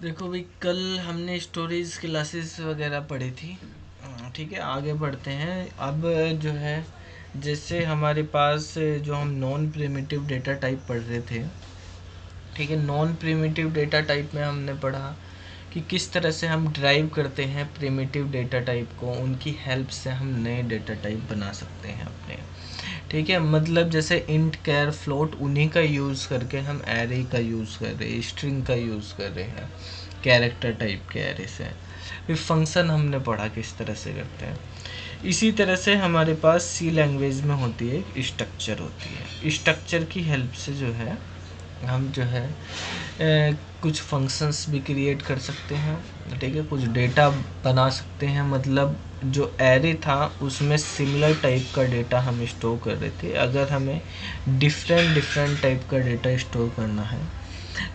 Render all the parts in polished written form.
देखो भाई, कल हमने स्टोरेज क्लासेस वगैरह पढ़ी थी। ठीक है, आगे बढ़ते हैं। अब जो है, जैसे हमारे पास जो हम नॉन प्रिमिटिव डेटा टाइप पढ़ रहे थे। ठीक है, नॉन प्रिमिटिव डेटा टाइप में हमने पढ़ा कि किस तरह से हम ड्राइव करते हैं प्रिमिटिव डेटा टाइप को, उनकी हेल्प से हम नए डेटा टाइप बना सकते हैं अपने। ठीक है, मतलब जैसे इंट, कैर, फ्लोट, उन्हीं का यूज़ करके हम एरे का यूज़ कर रहे हैं, स्ट्रिंग का यूज़ कर रहे हैं कैरेक्टर टाइप के एरे से। फिर फंक्शन हमने पढ़ा किस तरह से करते हैं। इसी तरह से हमारे पास सी लैंग्वेज में होती है स्ट्रक्चर होती है। स्ट्रक्चर की हेल्प से जो है हम जो है कुछ फंक्शंस भी क्रिएट कर सकते हैं। ठीक है, कुछ डेटा बना सकते हैं। मतलब जो एरे था उसमें सिमिलर टाइप का डेटा हम स्टोर कर रहे थे। अगर हमें डिफरेंट डिफरेंट टाइप का डेटा स्टोर करना है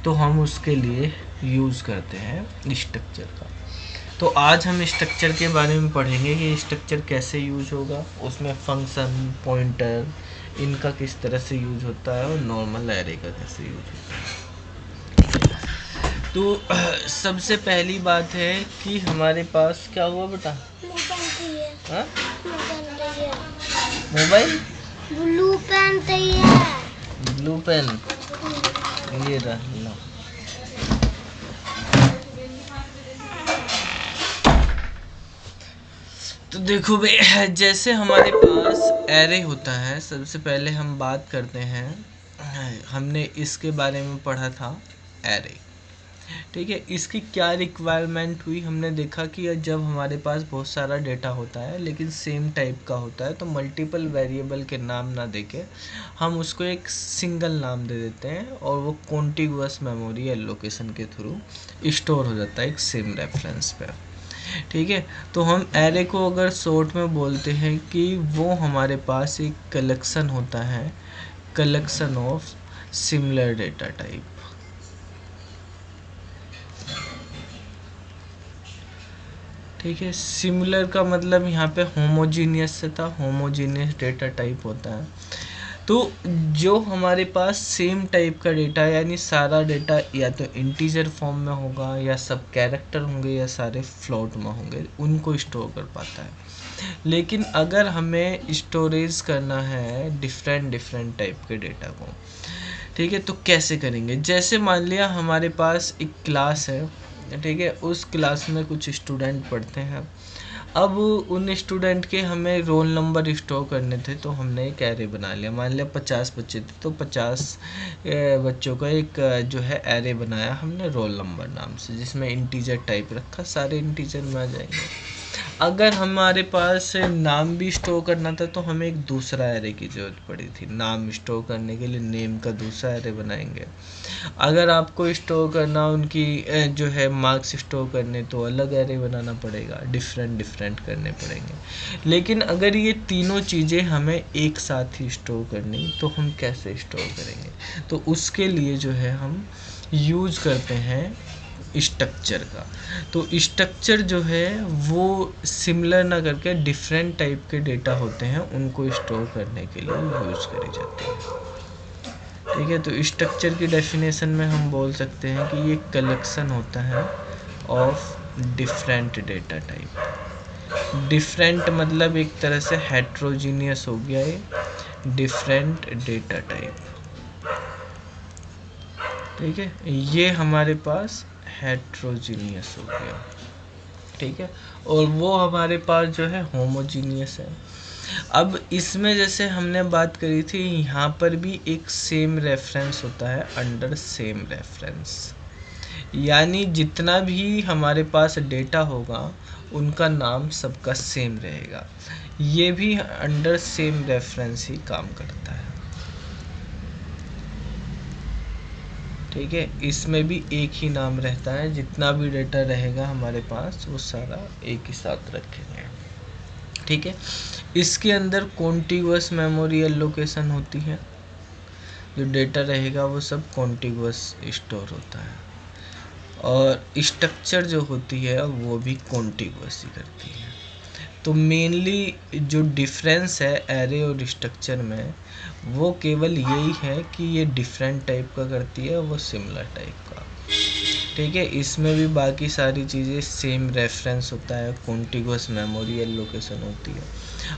तो हम उसके लिए यूज़ करते हैं स्ट्रक्चर का। तो आज हम स्ट्रक्चर के बारे में पढ़ेंगे कि स्ट्रक्चर कैसे यूज होगा, उसमें फंक्शन, पॉइंटर, इनका किस तरह से यूज होता है और नॉर्मल एरे का कैसे यूज होता है। तो सबसे पहली बात है कि हमारे पास क्या हुआ बेटा? हाँ? मोबाइल ब्लू पेन चाहिए। ब्लू पेन ये रहा लो। तो देखो भाई, जैसे हमारे पास एरे होता है, सबसे पहले हम बात करते हैं, हमने इसके बारे में पढ़ा था एरे। ठीक है, इसकी क्या रिक्वायरमेंट हुई, हमने देखा कि जब हमारे पास बहुत सारा डेटा होता है लेकिन सेम टाइप का होता है तो मल्टीपल वेरिएबल के नाम ना देके हम उसको एक सिंगल नाम दे देते हैं और वो कॉन्टिगुअस मेमोरी एलोकेशन के थ्रू स्टोर हो जाता है एक सेम रेफरेंस पे। ठीक है, तो हम एरे को अगर शॉर्ट में बोलते हैं कि वो हमारे पास एक कलेक्शन होता है, collection of similar data type. ठीक है, सिमिलर का मतलब यहाँ पे होमोजीनियस से था, होमोजीनियस डेटा टाइप होता है। तो जो हमारे पास सेम टाइप का डेटा, यानी सारा डेटा या तो इंटीजर फॉर्म में होगा या सब कैरेक्टर होंगे या सारे फ्लोट में होंगे, उनको स्टोर कर पाता है। लेकिन अगर हमें स्टोरेज करना है डिफरेंट डिफरेंट टाइप के डेटा को, ठीक है, तो कैसे करेंगे? जैसे मान लिया हमारे पास एक क्लास है। ठीक है, उस क्लास में कुछ स्टूडेंट पढ़ते हैं। अब उन स्टूडेंट के हमें रोल नंबर स्टोर करने थे तो हमने एक एरे बना लिया। मान लिया 50 बच्चे थे तो 50 बच्चों का एक जो है एरे बनाया हमने रोल नंबर नाम से, जिसमें इंटीजर टाइप रखा, सारे इंटीजर में आ जाएंगे। अगर हमारे पास नाम भी स्टोर करना था तो हमें एक दूसरा एरे की ज़रूरत पड़ी थी। नाम स्टोर करने के लिए नेम का दूसरा एरे बनाएंगे। अगर आपको स्टोर करना उनकी जो है मार्क्स स्टोर करने तो अलग एरे बनाना पड़ेगा, डिफरेंट डिफरेंट करने पड़ेंगे। लेकिन अगर ये तीनों चीज़ें हमें एक साथ ही स्टोर करनी तो हम कैसे स्टोर करेंगे? तो उसके लिए जो है हम यूज़ करते हैं स्ट्रक्चर का। तो स्ट्रक्चर जो है वो सिमिलर ना करके डिफरेंट टाइप के डेटा होते हैं उनको स्टोर करने के लिए यूज़ करी जाती है। ठीक है, तो स्ट्रक्चर की डेफिनेशन में हम बोल सकते हैं कि ये कलेक्शन होता है of different data type. Different मतलब एक तरह से हेट्रोजीनियस हो गया ये, डिफरेंट डेटा टाइप। ठीक है, ये हमारे पास हेट्रोजीनियस हो गया। ठीक है, और वो हमारे पास जो है होमोजीनियस है। अब इसमें जैसे हमने बात करी थी, यहाँ पर भी एक सेम रेफरेंस होता है अंडर सेम रेफरेंस, यानी जितना भी हमारे पास डेटा होगा उनका नाम सबका सेम रहेगा। ये भी अंडर सेम रेफरेंस ही काम करता है। ठीक है, इसमें भी एक ही नाम रहता है, जितना भी डेटा रहेगा हमारे पास वो सारा एक ही साथ रखेंगे। ठीक है, इसके अंदर कॉन्टिगुअस मेमोरी एलोकेशन होती है। जो डेटा रहेगा वो सब कॉन्टिगुअस स्टोर होता है, और स्ट्रक्चर जो होती है वो भी कॉन्टिगुअस ही करती है। तो मेनली जो डिफरेंस है एरे और स्ट्रक्चर में वो केवल यही है कि ये डिफरेंट टाइप का करती है, वो सिमिलर टाइप का। ठीक है। इसमें भी बाकी सारी चीज़ें सेम रेफरेंस होता है, कॉन्टिगुअस मेमोरी एलोकेशन होती है।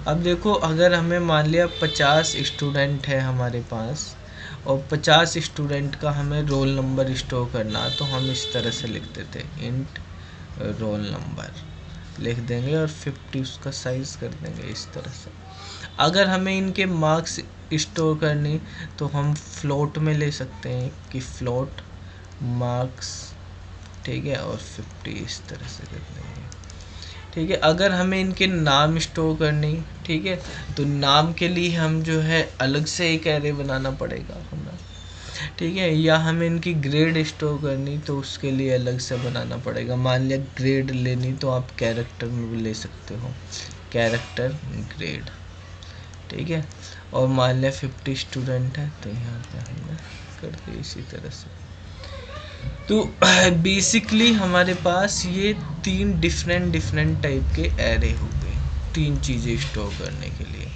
अब देखो, अगर हमें मान लिया 50 स्टूडेंट है हमारे पास और 50 स्टूडेंट का हमें रोल नंबर स्टोर करना, तो हम इस तरह से लिख देते इंट रोल नंबर लिख देंगे और 50 उसका साइज कर देंगे इस तरह से। अगर हमें इनके मार्क्स स्टोर करनी तो हम फ्लोट में ले सकते हैं कि फ्लोट मार्क्स, ठीक है, और 50 इस तरह से कर देंगे, ठीक है। अगर हमें इनके नाम स्टोर करनी, ठीक है, तो नाम के लिए हम जो है अलग से एक एरे बनाना पड़ेगा हमें, ठीक है। या हमें इनकी ग्रेड स्टोर करनी तो उसके लिए अलग से बनाना पड़ेगा। मान लिया ग्रेड लेनी तो आप कैरेक्टर में भी ले सकते हो, कैरेक्टर ग्रेड, ठीक है। और मान लिया 50 स्टूडेंट है तो यहाँ पे हमने कर दिया इसी तरह से। तो बेसिकली हमारे पास ये 3 डिफरेंट टाइप के एरे हो गए, 3 चीज़ें स्टोर करने के लिए,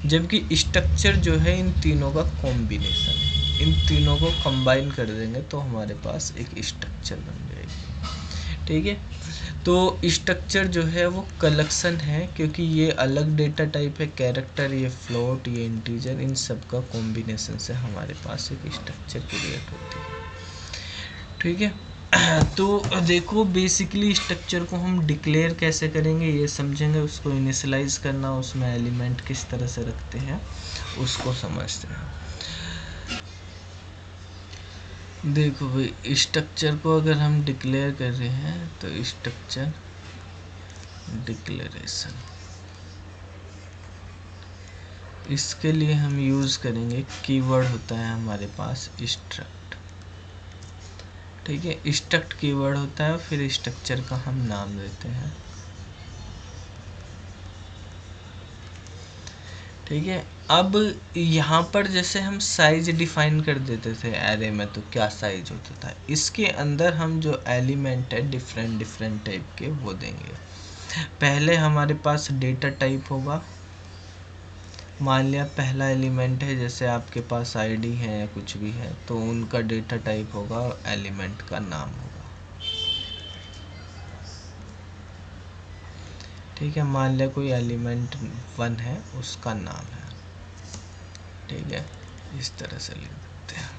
जबकि स्ट्रक्चर जो है इन तीनों का कॉम्बिनेशन है। इन तीनों को कंबाइन कर देंगे तो हमारे पास एक स्ट्रक्चर बन जाएगी, ठीक है। तो स्ट्रक्चर जो है वो कलेक्शन है, क्योंकि ये अलग डेटा टाइप है, कैरेक्टर, ये फ्लोट, ये इंटीजर, इन सब का कॉम्बिनेशन से हमारे पास एक स्ट्रक्चर क्रिएट होती है, ठीक है। तो देखो, बेसिकली स्ट्रक्चर को हम डिक्लेयर कैसे करेंगे ये समझेंगे, उसको इनिशियलाइज करना, उसमें एलिमेंट किस तरह से रखते हैं उसको समझते हैं। देखो भाई, स्ट्रक्चर को अगर हम डिक्लेयर कर रहे हैं तो स्ट्रक्चर डिक्लेरेशन, इसके लिए हम यूज़ करेंगे कीवर्ड होता है हमारे पास स्ट्रक्ट, ठीक है। स्ट्रक्ट कीवर्ड होता है, फिर स्ट्रक्चर का हम नाम देते हैं, ठीक है। अब यहाँ पर जैसे हम साइज डिफाइन कर देते थे एरे में तो क्या साइज होता था, इसके अंदर हम जो एलिमेंट है डिफरेंट टाइप के वो देंगे। पहले हमारे पास डेटा टाइप होगा, मान लिया पहला एलिमेंट है, जैसे आपके पास आईडी है या कुछ भी है तो उनका डेटा टाइप होगा और एलिमेंट का नाम होगा, ठीक है। मान लिया कोई एलिमेंट 1 है, उसका नाम है, ठीक है। इस तरह से लिख देते हैं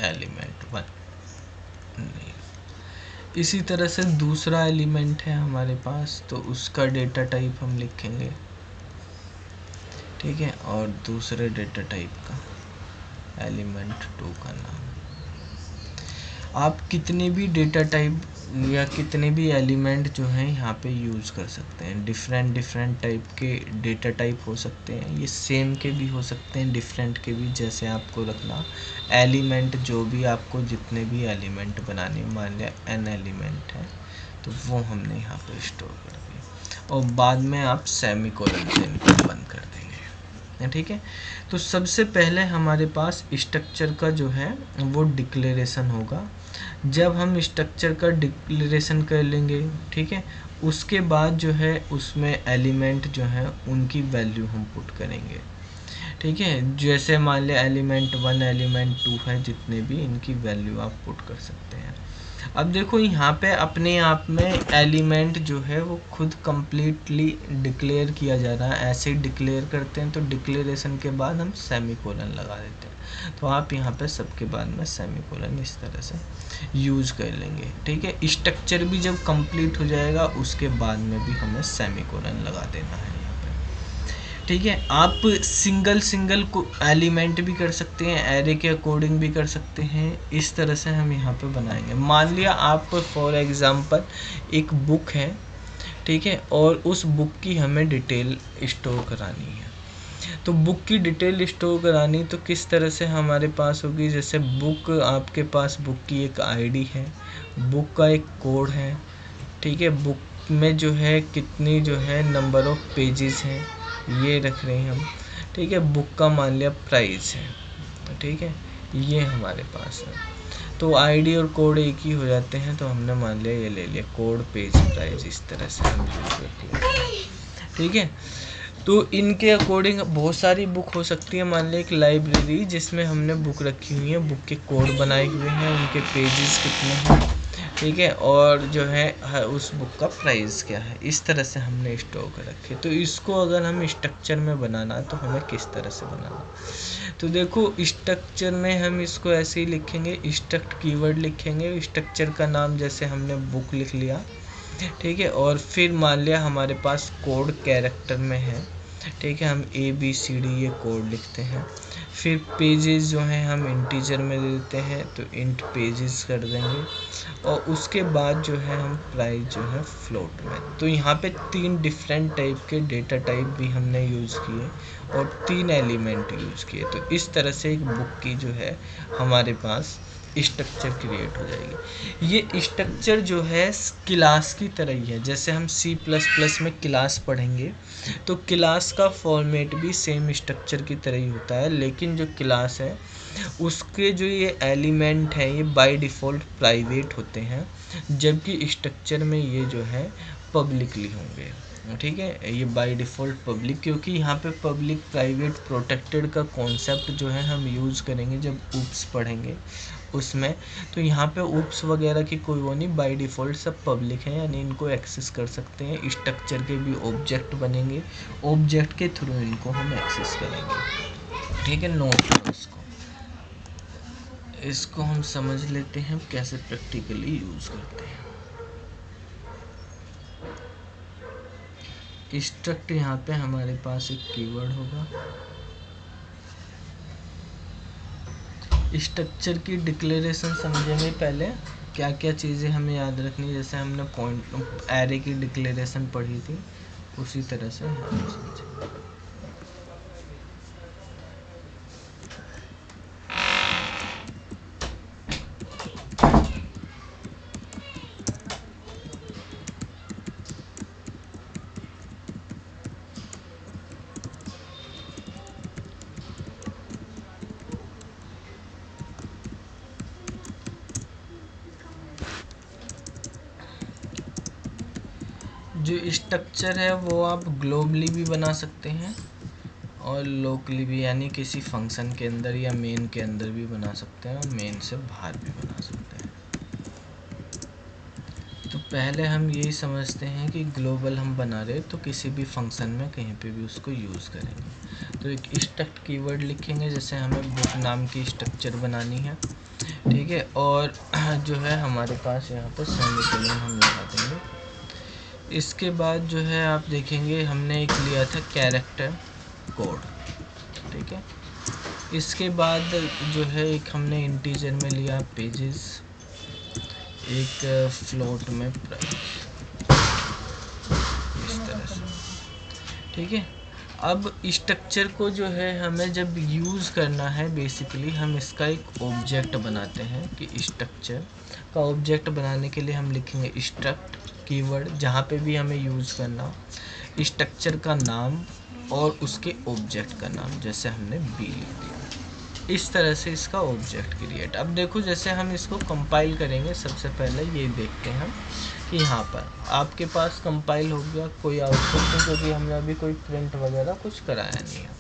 एलिमेंट 1 नहीं। इसी तरह से दूसरा एलिमेंट है हमारे पास तो उसका डेटा टाइप हम लिखेंगे, ठीक है, और दूसरे डेटा टाइप का एलिमेंट 2 का नाम। आप कितने भी डेटा टाइप या कितने भी एलिमेंट जो हैं यहाँ पे यूज़ कर सकते हैं, डिफरेंट टाइप के डेटा टाइप हो सकते हैं, ये सेम के भी हो सकते हैं, डिफरेंट के भी, जैसे आपको रखना एलिमेंट, जो भी आपको जितने भी एलिमेंट बनाने, मान लिया n एलिमेंट है तो वो हमने यहाँ पे स्टोर कर दिया और बाद में आप सेमीकोलन से इनको बंद कर देंगे, ठीक है। तो सबसे पहले हमारे पास स्ट्रक्चर का जो है वो डिक्लेरेशन होगा। जब हम स्ट्रक्चर का डिक्लेरेशन कर लेंगे, ठीक है, उसके बाद जो है उसमें एलिमेंट जो है उनकी वैल्यू हम पुट करेंगे, ठीक है। जैसे मान लिया एलिमेंट 1 एलिमेंट 2 है, जितने भी इनकी वैल्यू आप पुट कर सकते हैं। अब देखो यहाँ पे अपने आप में एलिमेंट जो है वो खुद कंप्लीटली डिक्लेयर किया जा रहा है, ऐसे ही डिक्लेयर करते हैं तो डिक्लेरेशन के बाद हम सेमीकोलन लगा देते हैं, तो आप यहाँ पे सबके बाद में सेमीकोलन इस तरह से यूज़ कर लेंगे, ठीक है। स्ट्रक्चर भी जब कंप्लीट हो जाएगा उसके बाद में भी हमें सेमीकोलन लगा देना है यहाँ पे, ठीक है। आप सिंगल को एलिमेंट भी कर सकते हैं, एरे के अकॉर्डिंग भी कर सकते हैं, इस तरह से हम यहाँ पे बनाएंगे। मान लिया आप फॉर एग्जांपल एक बुक है, ठीक है, और उस बुक की हमें डिटेल स्टोर करानी है, तो बुक की डिटेल स्टोर करानी तो किस तरह से हमारे पास होगी, जैसे बुक, आपके पास बुक की एक आईडी है, बुक का एक कोड है, ठीक है, बुक में जो है कितनी जो है नंबर ऑफ पेजेस हैं ये रख रहे हैं हम, ठीक है। बुक का मान लिया प्राइस है, ठीक है, ये हमारे पास है, तो आईडी और कोड एक ही हो जाते हैं, तो हमने मान लिया ये ले लिया कोड पेज प्राइस, इस तरह से हम यूज करते हैं, ठीक है। तो इनके अकॉर्डिंग बहुत सारी बुक हो सकती है, मान लिया एक लाइब्रेरी जिसमें हमने बुक रखी हुई है, बुक के कोड बनाए हुए हैं, उनके पेजेस कितने हैं, ठीक है, और जो है उस बुक का प्राइस क्या है, इस तरह से हमने स्टोर कर रखे। तो इसको अगर हम स्ट्रक्चर में बनाना है तो हमें किस तरह से बनाना, तो देखो स्ट्रक्चर में हम इसको ऐसे ही लिखेंगे, स्ट्रक्ट कीवर्ड लिखेंगे, स्ट्रक्चर का नाम जैसे हमने बुक लिख लिया, ठीक है, और फिर मान लिया हमारे पास कोड कैरेक्टर में है, ठीक है, हम ABCD ये कोड लिखते हैं। फिर पेजेस जो हैं हम इंटीजर में दे देते हैं, तो इंट पेजेस कर देंगे, और उसके बाद जो है हम प्राइस जो है फ्लोट में। तो यहाँ पे 3 डिफरेंट टाइप के डेटा टाइप भी हमने यूज़ किए और 3 एलिमेंट यूज़ किए। तो इस तरह से एक बुक की जो है हमारे पास स्ट्रक्चर क्रिएट हो जाएगी। ये स्ट्रक्चर जो है क्लास की तरह ही है, जैसे हम C++ में क्लास पढ़ेंगे तो क्लास का फॉर्मेट भी सेम स्ट्रक्चर की तरह ही होता है, लेकिन जो क्लास है उसके जो ये एलिमेंट हैं ये बाय डिफ़ॉल्ट प्राइवेट होते हैं, जबकि स्ट्रक्चर में ये जो है पब्लिकली होंगे, ठीक है, ये बाय डिफ़ॉल्ट पब्लिक, क्योंकि यहाँ पे पब्लिक प्राइवेट प्रोटेक्टेड का कॉन्सेप्ट जो है हम यूज़ करेंगे जब ऊप्स पढ़ेंगे उसमें। तो यहाँ पे ऊप्स वगैरह की कोई वो नहीं, बाय डिफ़ॉल्ट सब पब्लिक हैं, यानी इनको एक्सेस कर सकते हैं। स्ट्रक्चर के भी ऑब्जेक्ट बनेंगे, ऑब्जेक्ट के थ्रू इनको हम एक्सेस करेंगे, ठीक है। नोट इसको हम समझ लेते हैं कैसे प्रैक्टिकली यूज़ करते हैं। स्ट्रक्ट यहाँ पे हमारे पास एक कीवर्ड होगा। स्ट्रक्चर की डिक्लेरेशन समझेंगे पहले, क्या क्या चीज़ें हमें याद रखनी, जैसे हमने पॉइंट एरे की डिक्लेरेशन पढ़ी थी उसी तरह से हम समझेंगे। जो स्ट्रक्चर है वो आप ग्लोबली भी बना सकते हैं और लोकली भी, यानी किसी फंक्शन के अंदर या मेन के अंदर भी बना सकते हैं और मेन से बाहर भी बना सकते हैं। तो पहले हम यही समझते हैं कि ग्लोबल हम बना रहे तो किसी भी फंक्शन में कहीं पे भी उसको यूज़ करेंगे। तो एक स्ट्रक्ट कीवर्ड लिखेंगे, जैसे हमें बुक नाम की स्ट्रक्चर बनानी है, ठीक है, और जो है हमारे पास यहाँ पर सेमीकोलन हम लगा देंगे। इसके बाद जो है आप देखेंगे हमने एक लिया था कैरेक्टर कोड, ठीक है। इसके बाद जो है एक हमने इंटीजर में लिया पेजेस, एक फ्लोट में प्राइस, इस तरह से, ठीक है। अब स्ट्रक्चर को जो है हमें जब यूज़ करना है, बेसिकली हम इसका एक ऑब्जेक्ट बनाते हैं कि स्ट्रक्चर का ऑब्जेक्ट बनाने के लिए हम लिखेंगे स्ट्रक्ट कीवर्ड, जहाँ पे भी हमें यूज़ करना, स्ट्रक्चर का नाम और उसके ऑब्जेक्ट का नाम, जैसे हमने बी लिख दिया। इस तरह से इसका ऑब्जेक्ट क्रिएट। अब देखो जैसे हम इसको कंपाइल करेंगे, सबसे पहले ये देखते हैं हम कि यहाँ पर आपके पास कंपाइल हो गया, कोई आउटपुट नहीं, क्योंकि हमने अभी कोई प्रिंट वगैरह कुछ कराया नहीं है,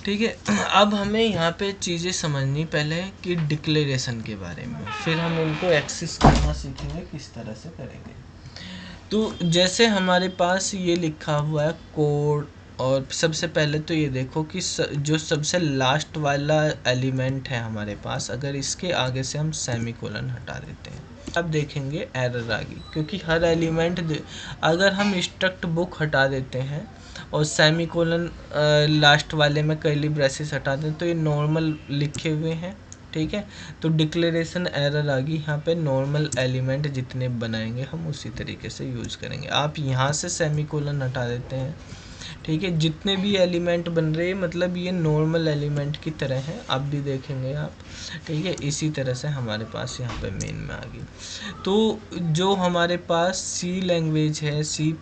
ठीक है। अब हमें यहाँ पे चीज़ें समझनी पहले कि डिक्लेरेशन के बारे में, फिर हम इनको एक्सेस करना सीखेंगे किस तरह से करेंगे। तो जैसे हमारे पास ये लिखा हुआ है कोड, और सबसे पहले तो ये देखो कि जो सबसे लास्ट वाला एलिमेंट है हमारे पास, अगर इसके आगे से हम सेमीकोलन हटा देते हैं, अब देखेंगे एरर आ गई, क्योंकि हर एलिमेंट अगर हम स्ट्रक्ट बुक हटा देते हैं और सेमीकोलन लास्ट वाले में कर्ली ब्रेसेस हटा दें तो ये नॉर्मल लिखे हुए हैं, ठीक है। तो डिक्लेरेशन एरर आ गई, यहाँ पे नॉर्मल एलिमेंट जितने बनाएंगे हम उसी तरीके से यूज़ करेंगे। आप यहाँ से सेमीकोलन हटा देते हैं, ठीक है, जितने भी एलिमेंट बन रहे हैं मतलब ये नॉर्मल एलिमेंट की तरह है, आप भी देखेंगे आप, ठीक है। इसी तरह से हमारे पास यहाँ पे मेन में आ गई। तो जो हमारे पास सी लैंग्वेज है, C++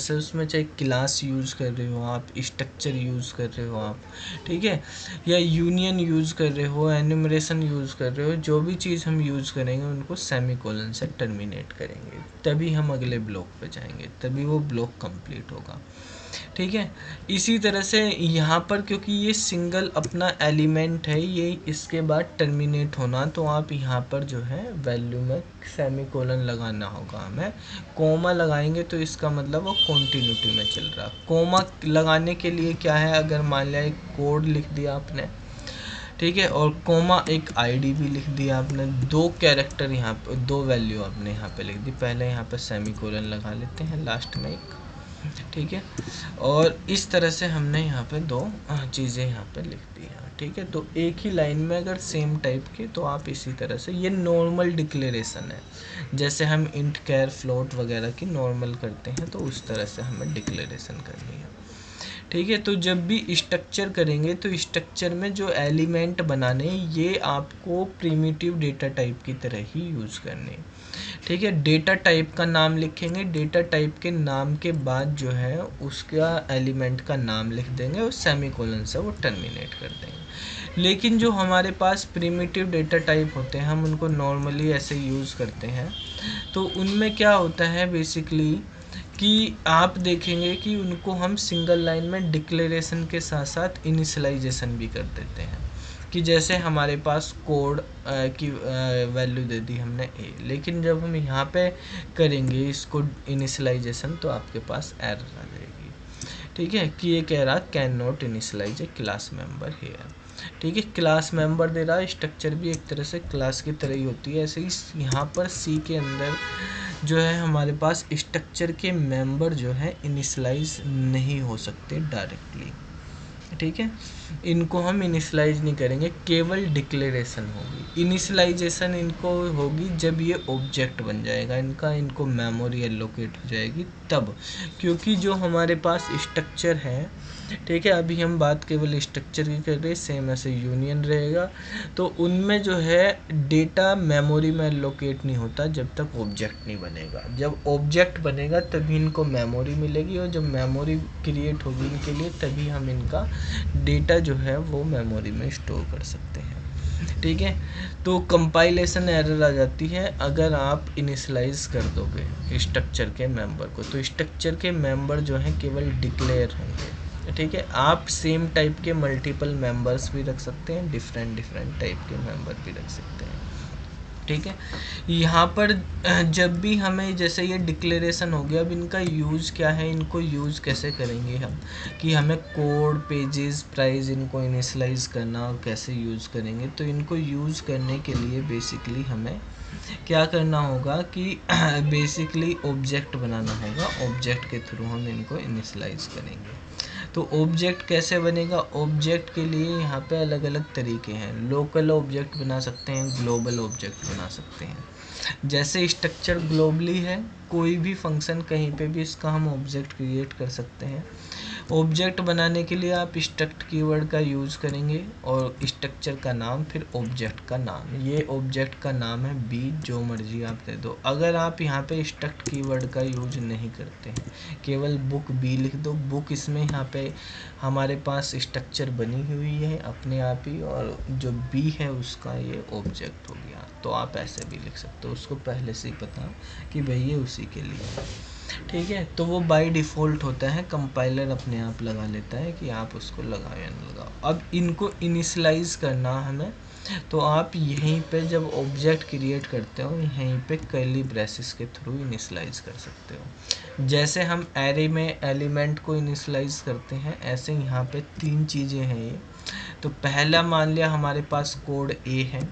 है, उसमें चाहे क्लास यूज़ कर रहे हो आप, स्ट्रक्चर यूज़ कर रहे हो आप, ठीक है, या यूनियन यूज़ कर रहे हो, एनुमरेशन यूज़ कर रहे हो, जो भी चीज़ हम यूज़ करेंगे उनको सेमीकोलन से टर्मिनेट करेंगे, तभी हम अगले ब्लॉक पे जाएंगे, तभी वो ब्लॉक कंप्लीट होगा। ठीक है। इसी तरह से यहाँ पर क्योंकि ये सिंगल अपना एलिमेंट है, ये इसके बाद टर्मिनेट होना, तो आप यहाँ पर जो है वैल्यू में सेमीकोलन लगाना होगा हमें। कोमा लगाएंगे तो इसका मतलब वो कॉन्टिन्यूटी में चल रहा। कोमा लगाने के लिए क्या है, अगर मान लिया एक कोड लिख दिया आपने, ठीक है, और कोमा एक आईडी भी लिख दिया आपने, दो कैरेक्टर यहाँ पे, दो वैल्यू आपने यहाँ पे लिख दी। पहले यहाँ पे सेमीकोलन लगा लेते हैं लास्ट में एक, ठीक है, और इस तरह से हमने यहाँ पे दो चीज़ें यहाँ पे लिख दी हैं, ठीक है। तो एक ही लाइन में अगर सेम टाइप की, तो आप इसी तरह से, ये नॉर्मल डिक्लेरेशन है, जैसे हम इंट कैर फ्लोट वगैरह की नॉर्मल करते हैं, तो उस तरह से हमें डिक्लेरेशन करनी है, ठीक है। तो जब भी स्ट्रक्चर करेंगे तो स्ट्रक्चर में जो एलिमेंट बनाने, ये आपको प्रिमिटिव डेटा टाइप की तरह ही यूज़ करने, ठीक है। डेटा टाइप का नाम लिखेंगे, डेटा टाइप के नाम के बाद जो है उसका एलिमेंट का नाम लिख देंगे और सेमीकोलन से वो टर्मिनेट कर देंगे। लेकिन जो हमारे पास प्रिमिटिव डेटा टाइप होते हैं, हम उनको नॉर्मली ऐसे यूज़ करते हैं, तो उनमें क्या होता है बेसिकली कि आप देखेंगे कि उनको हम सिंगल लाइन में डिक्लेरेशन के साथ साथ इनिशियलाइजेशन भी कर देते हैं, कि जैसे हमारे पास कोड की वैल्यू दे दी हमने ए, लेकिन जब हम यहाँ पे करेंगे इसको इनिशियलाइजेशन, तो आपके पास एरर आ जाएगी, ठीक है, कि ये कह रहा can not initialize a class member here, ठीक है। क्लास मेंबर दे रहा है, स्ट्रक्चर भी एक तरह से क्लास की तरह ही होती है। ऐसे ही यहाँ पर सी के अंदर जो है हमारे पास स्ट्रक्चर के मेंबर जो है इनिशियलाइज नहीं हो सकते डायरेक्टली, ठीक है। इनको हम इनिशियलाइज नहीं करेंगे, केवल डिक्लेरेशन होगी। इनिशियलाइजेशन इनको होगी जब ये ऑब्जेक्ट बन जाएगा इनका, इनको मेमोरी एलोकेट हो जाएगी तब, क्योंकि जो हमारे पास स्ट्रक्चर है, ठीक है, अभी हम बात केवल स्ट्रक्चर की कर रहे हैं, सेम ऐसे यूनियन रहेगा, तो उनमें जो है डेटा मेमोरी में एलोकेट नहीं होता जब तक ऑब्जेक्ट नहीं बनेगा। जब ऑब्जेक्ट बनेगा तभी इनको मेमोरी मिलेगी, और जब मेमोरी क्रिएट होगी इनके लिए, तभी हम इनका डेटा जो है वो मेमोरी में स्टोर कर सकते हैं, ठीक है। तो कंपाइलेशन एरर आ जाती है अगर आप इनिशियलाइज कर दोगे स्ट्रक्चर के मेंबर को, तो स्ट्रक्चर के मेंबर जो हैं केवल डिक्लेयर होंगे, ठीक है। आप सेम टाइप के मल्टीपल मेंबर्स भी रख सकते हैं, डिफरेंट टाइप के मेंबर भी रख सकते हैं, ठीक है। यहाँ पर जब भी हमें, जैसे ये डिक्लेरेशन हो गया, अब इनका यूज़ क्या है, इनको यूज़ कैसे करेंगे हम, कि हमें कोड, पेजेस, प्राइस, इनको इनिशियलाइज करना और कैसे यूज़ करेंगे। तो इनको यूज़ करने के लिए बेसिकली हमें क्या करना होगा कि बेसिकली ऑब्जेक्ट बनाना होगा, ऑब्जेक्ट के थ्रू हम इनको इनिशियलाइज करेंगे। तो ऑब्जेक्ट कैसे बनेगा, ऑब्जेक्ट के लिए यहाँ पे अलग अलग तरीके हैं। लोकल ऑब्जेक्ट बना सकते हैं, ग्लोबल ऑब्जेक्ट बना सकते हैं। जैसे स्ट्रक्चर ग्लोबली है, कोई भी फंक्शन कहीं पे भी इसका हम ऑब्जेक्ट क्रिएट कर सकते हैं। ऑब्जेक्ट बनाने के लिए आप स्ट्रक्ट कीवर्ड का यूज़ करेंगे और स्ट्रक्चर का नाम, फिर ऑब्जेक्ट का नाम। ये ऑब्जेक्ट का नाम है बी, जो मर्जी आप दे दो। अगर आप यहाँ पे स्ट्रक्ट कीवर्ड का यूज नहीं करते हैं, केवल बुक बी लिख दो, बुक, इसमें यहाँ पे हमारे पास स्ट्रक्चर बनी हुई है अपने आप ही, और जो बी है उसका ये ऑब्जेक्ट हो गया। तो आप ऐसे भी लिख सकते हो, उसको पहले से ही पता कि भाई ये उसी के लिए है, ठीक है। तो वो बाय डिफ़ॉल्ट होता है, कंपाइलर अपने आप लगा लेता है कि आप उसको लगाओ या ना लगाओ। अब इनको इनिशियलाइज करना हमें, तो आप यहीं पे जब ऑब्जेक्ट क्रिएट करते हो, यहीं पे कर्ली ब्रेसेस के थ्रू इनिशियलाइज कर सकते हो। जैसे हम एरे में एलिमेंट को इनिशियलाइज करते हैं, ऐसे यहाँ पे तीन चीज़ें हैं ये। तो पहला मान लिया हमारे पास कोड ए है,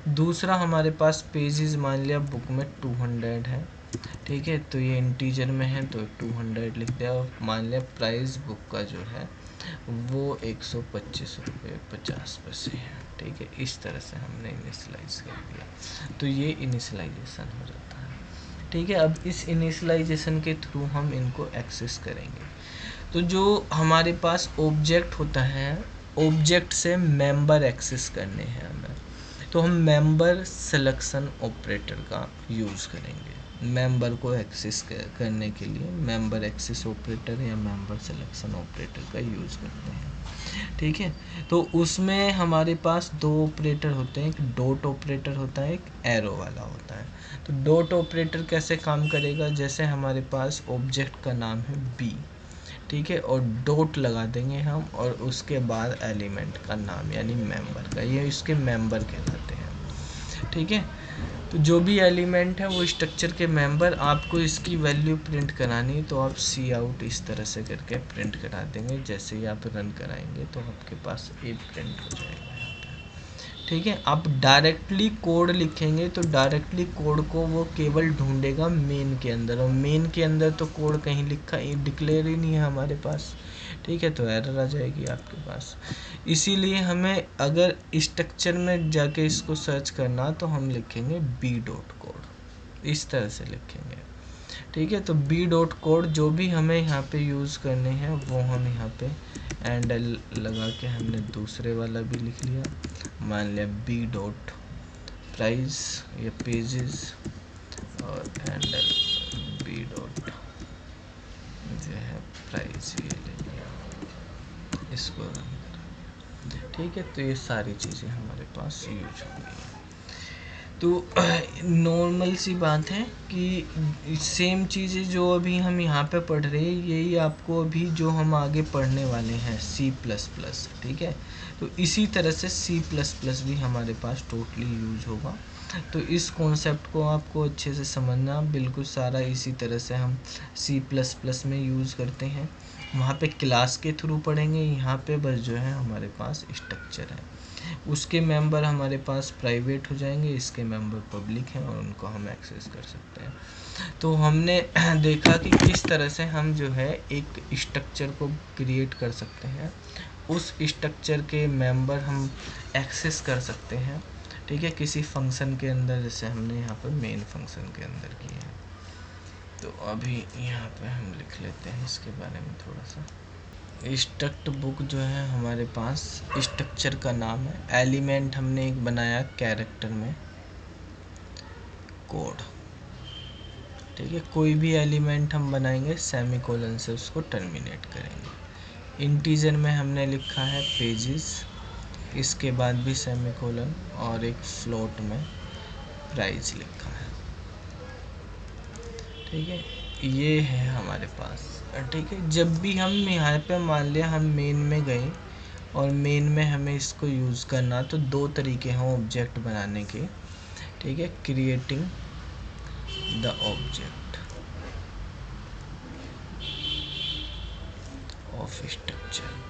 दूसरा हमारे पास पेजेस मान लिया बुक में 200 है, ठीक है, तो ये इंटीजर में है तो 200 लिख दिया। और मान लिया प्राइस बुक का जो है वो 125 रुपये 50 पैसे है, ठीक है। इस तरह से हमने इनिशियलाइज कर दिया, तो ये इनिशियलाइजेशन हो जाता है, ठीक है। अब इस इनिशियलाइजेशन के थ्रू हम इनको एक्सेस करेंगे। तो जो हमारे पास ऑब्जेक्ट होता है, ऑब्जेक्ट से मेंबर एक्सेस करने हैं हमें, तो हम मेंबर सिलेक्शन ऑपरेटर का यूज़ करेंगे। मेंबर को एक्सेस करने के लिए मेंबर एक्सेस ऑपरेटर या मेंबर सिलेक्शन ऑपरेटर का यूज़ करते हैं, ठीक है। तो उसमें हमारे पास दो ऑपरेटर होते हैं, एक डॉट ऑपरेटर होता है, एक एरो वाला होता है। तो डॉट ऑपरेटर कैसे काम करेगा, जैसे हमारे पास ऑब्जेक्ट का नाम है बी, ठीक है, और डॉट लगा देंगे हम, और उसके बाद एलिमेंट का नाम यानी मेंबर का, ये इसके मेंबर कहलाते हैं। ठीक है, तो जो भी एलिमेंट है वो स्ट्रक्चर के मेंबर, आपको इसकी वैल्यू प्रिंट करानी तो आप सी आउट इस तरह से करके प्रिंट करा देंगे। जैसे ही आप रन कराएंगे तो आपके पास ए प्रिंट हो जाएगा यहाँ पे। ठीक है, आप डायरेक्टली कोड लिखेंगे तो डायरेक्टली कोड को वो केवल ढूंढेगा मेन के अंदर, और मेन के अंदर तो कोड कहीं लिखा डिक्लेयर ही नहीं है हमारे पास। ठीक है, तो एरर आ जाएगी आपके पास। इसीलिए हमें अगर स्ट्रक्चर में जाके इसको सर्च करना तो हम लिखेंगे बी डॉट कोड, इस तरह से लिखेंगे। ठीक है, तो बी डॉट कोड जो भी हमें यहाँ पे यूज़ करने हैं वो हम यहाँ पे एंड लगा के हमने दूसरे वाला भी लिख लिया। मान लिया बी डॉट प्राइस या पेजेस, और एंड बी डॉट जो है प्राइस, ये ले लिया, इसको रन करा। ठीक है, तो ये सारी चीज़ें हमारे पास यूज होंगी। तो नॉर्मल सी बात है कि सेम चीज़ें जो अभी हम यहाँ पे पढ़ रहे हैं यही आपको अभी जो हम आगे पढ़ने वाले हैं सी प्लस प्लस। ठीक है, तो इसी तरह से सी प्लस प्लस भी हमारे पास टोटली यूज होगा। तो इस कॉन्सेप्ट को आपको अच्छे से समझना, बिल्कुल सारा इसी तरह से हम सी प्लस प्लस में यूज़ करते हैं। वहाँ पे क्लास के थ्रू पढ़ेंगे, यहाँ पे बस जो है हमारे पास स्ट्रक्चर है, उसके मेंबर हमारे पास प्राइवेट हो जाएंगे, इसके मेंबर पब्लिक हैं और उनको हम एक्सेस कर सकते हैं। तो हमने देखा कि किस तरह से हम जो है एक स्ट्रक्चर को क्रिएट कर सकते हैं, उस स्ट्रक्चर के मेंबर हम एक्सेस कर सकते हैं। ठीक है, किसी फंक्शन के अंदर, जैसे हमने यहाँ पर मेन फंक्शन के अंदर किया है। तो अभी यहाँ पे हम लिख लेते हैं इसके बारे में थोड़ा सा। स्ट्रक्ट बुक जो है हमारे पास स्ट्रक्चर का नाम है। एलिमेंट हमने एक बनाया कैरेक्टर में कोड। ठीक है, कोई भी एलिमेंट हम बनाएंगे सेमीकोलन से उसको टर्मिनेट करेंगे। इंटीजर में हमने लिखा है पेजेस, इसके बाद भी सेमीकोलन, और एक फ्लोट में प्राइस लिखा है। ठीक है, ये है हमारे पास। ठीक है, जब भी हम यहाँ पे मान लिया हम मेन में गए और मेन में हमें इसको यूज़ करना, तो दो तरीके हैं ऑब्जेक्ट बनाने के। ठीक है, creating the object of structure.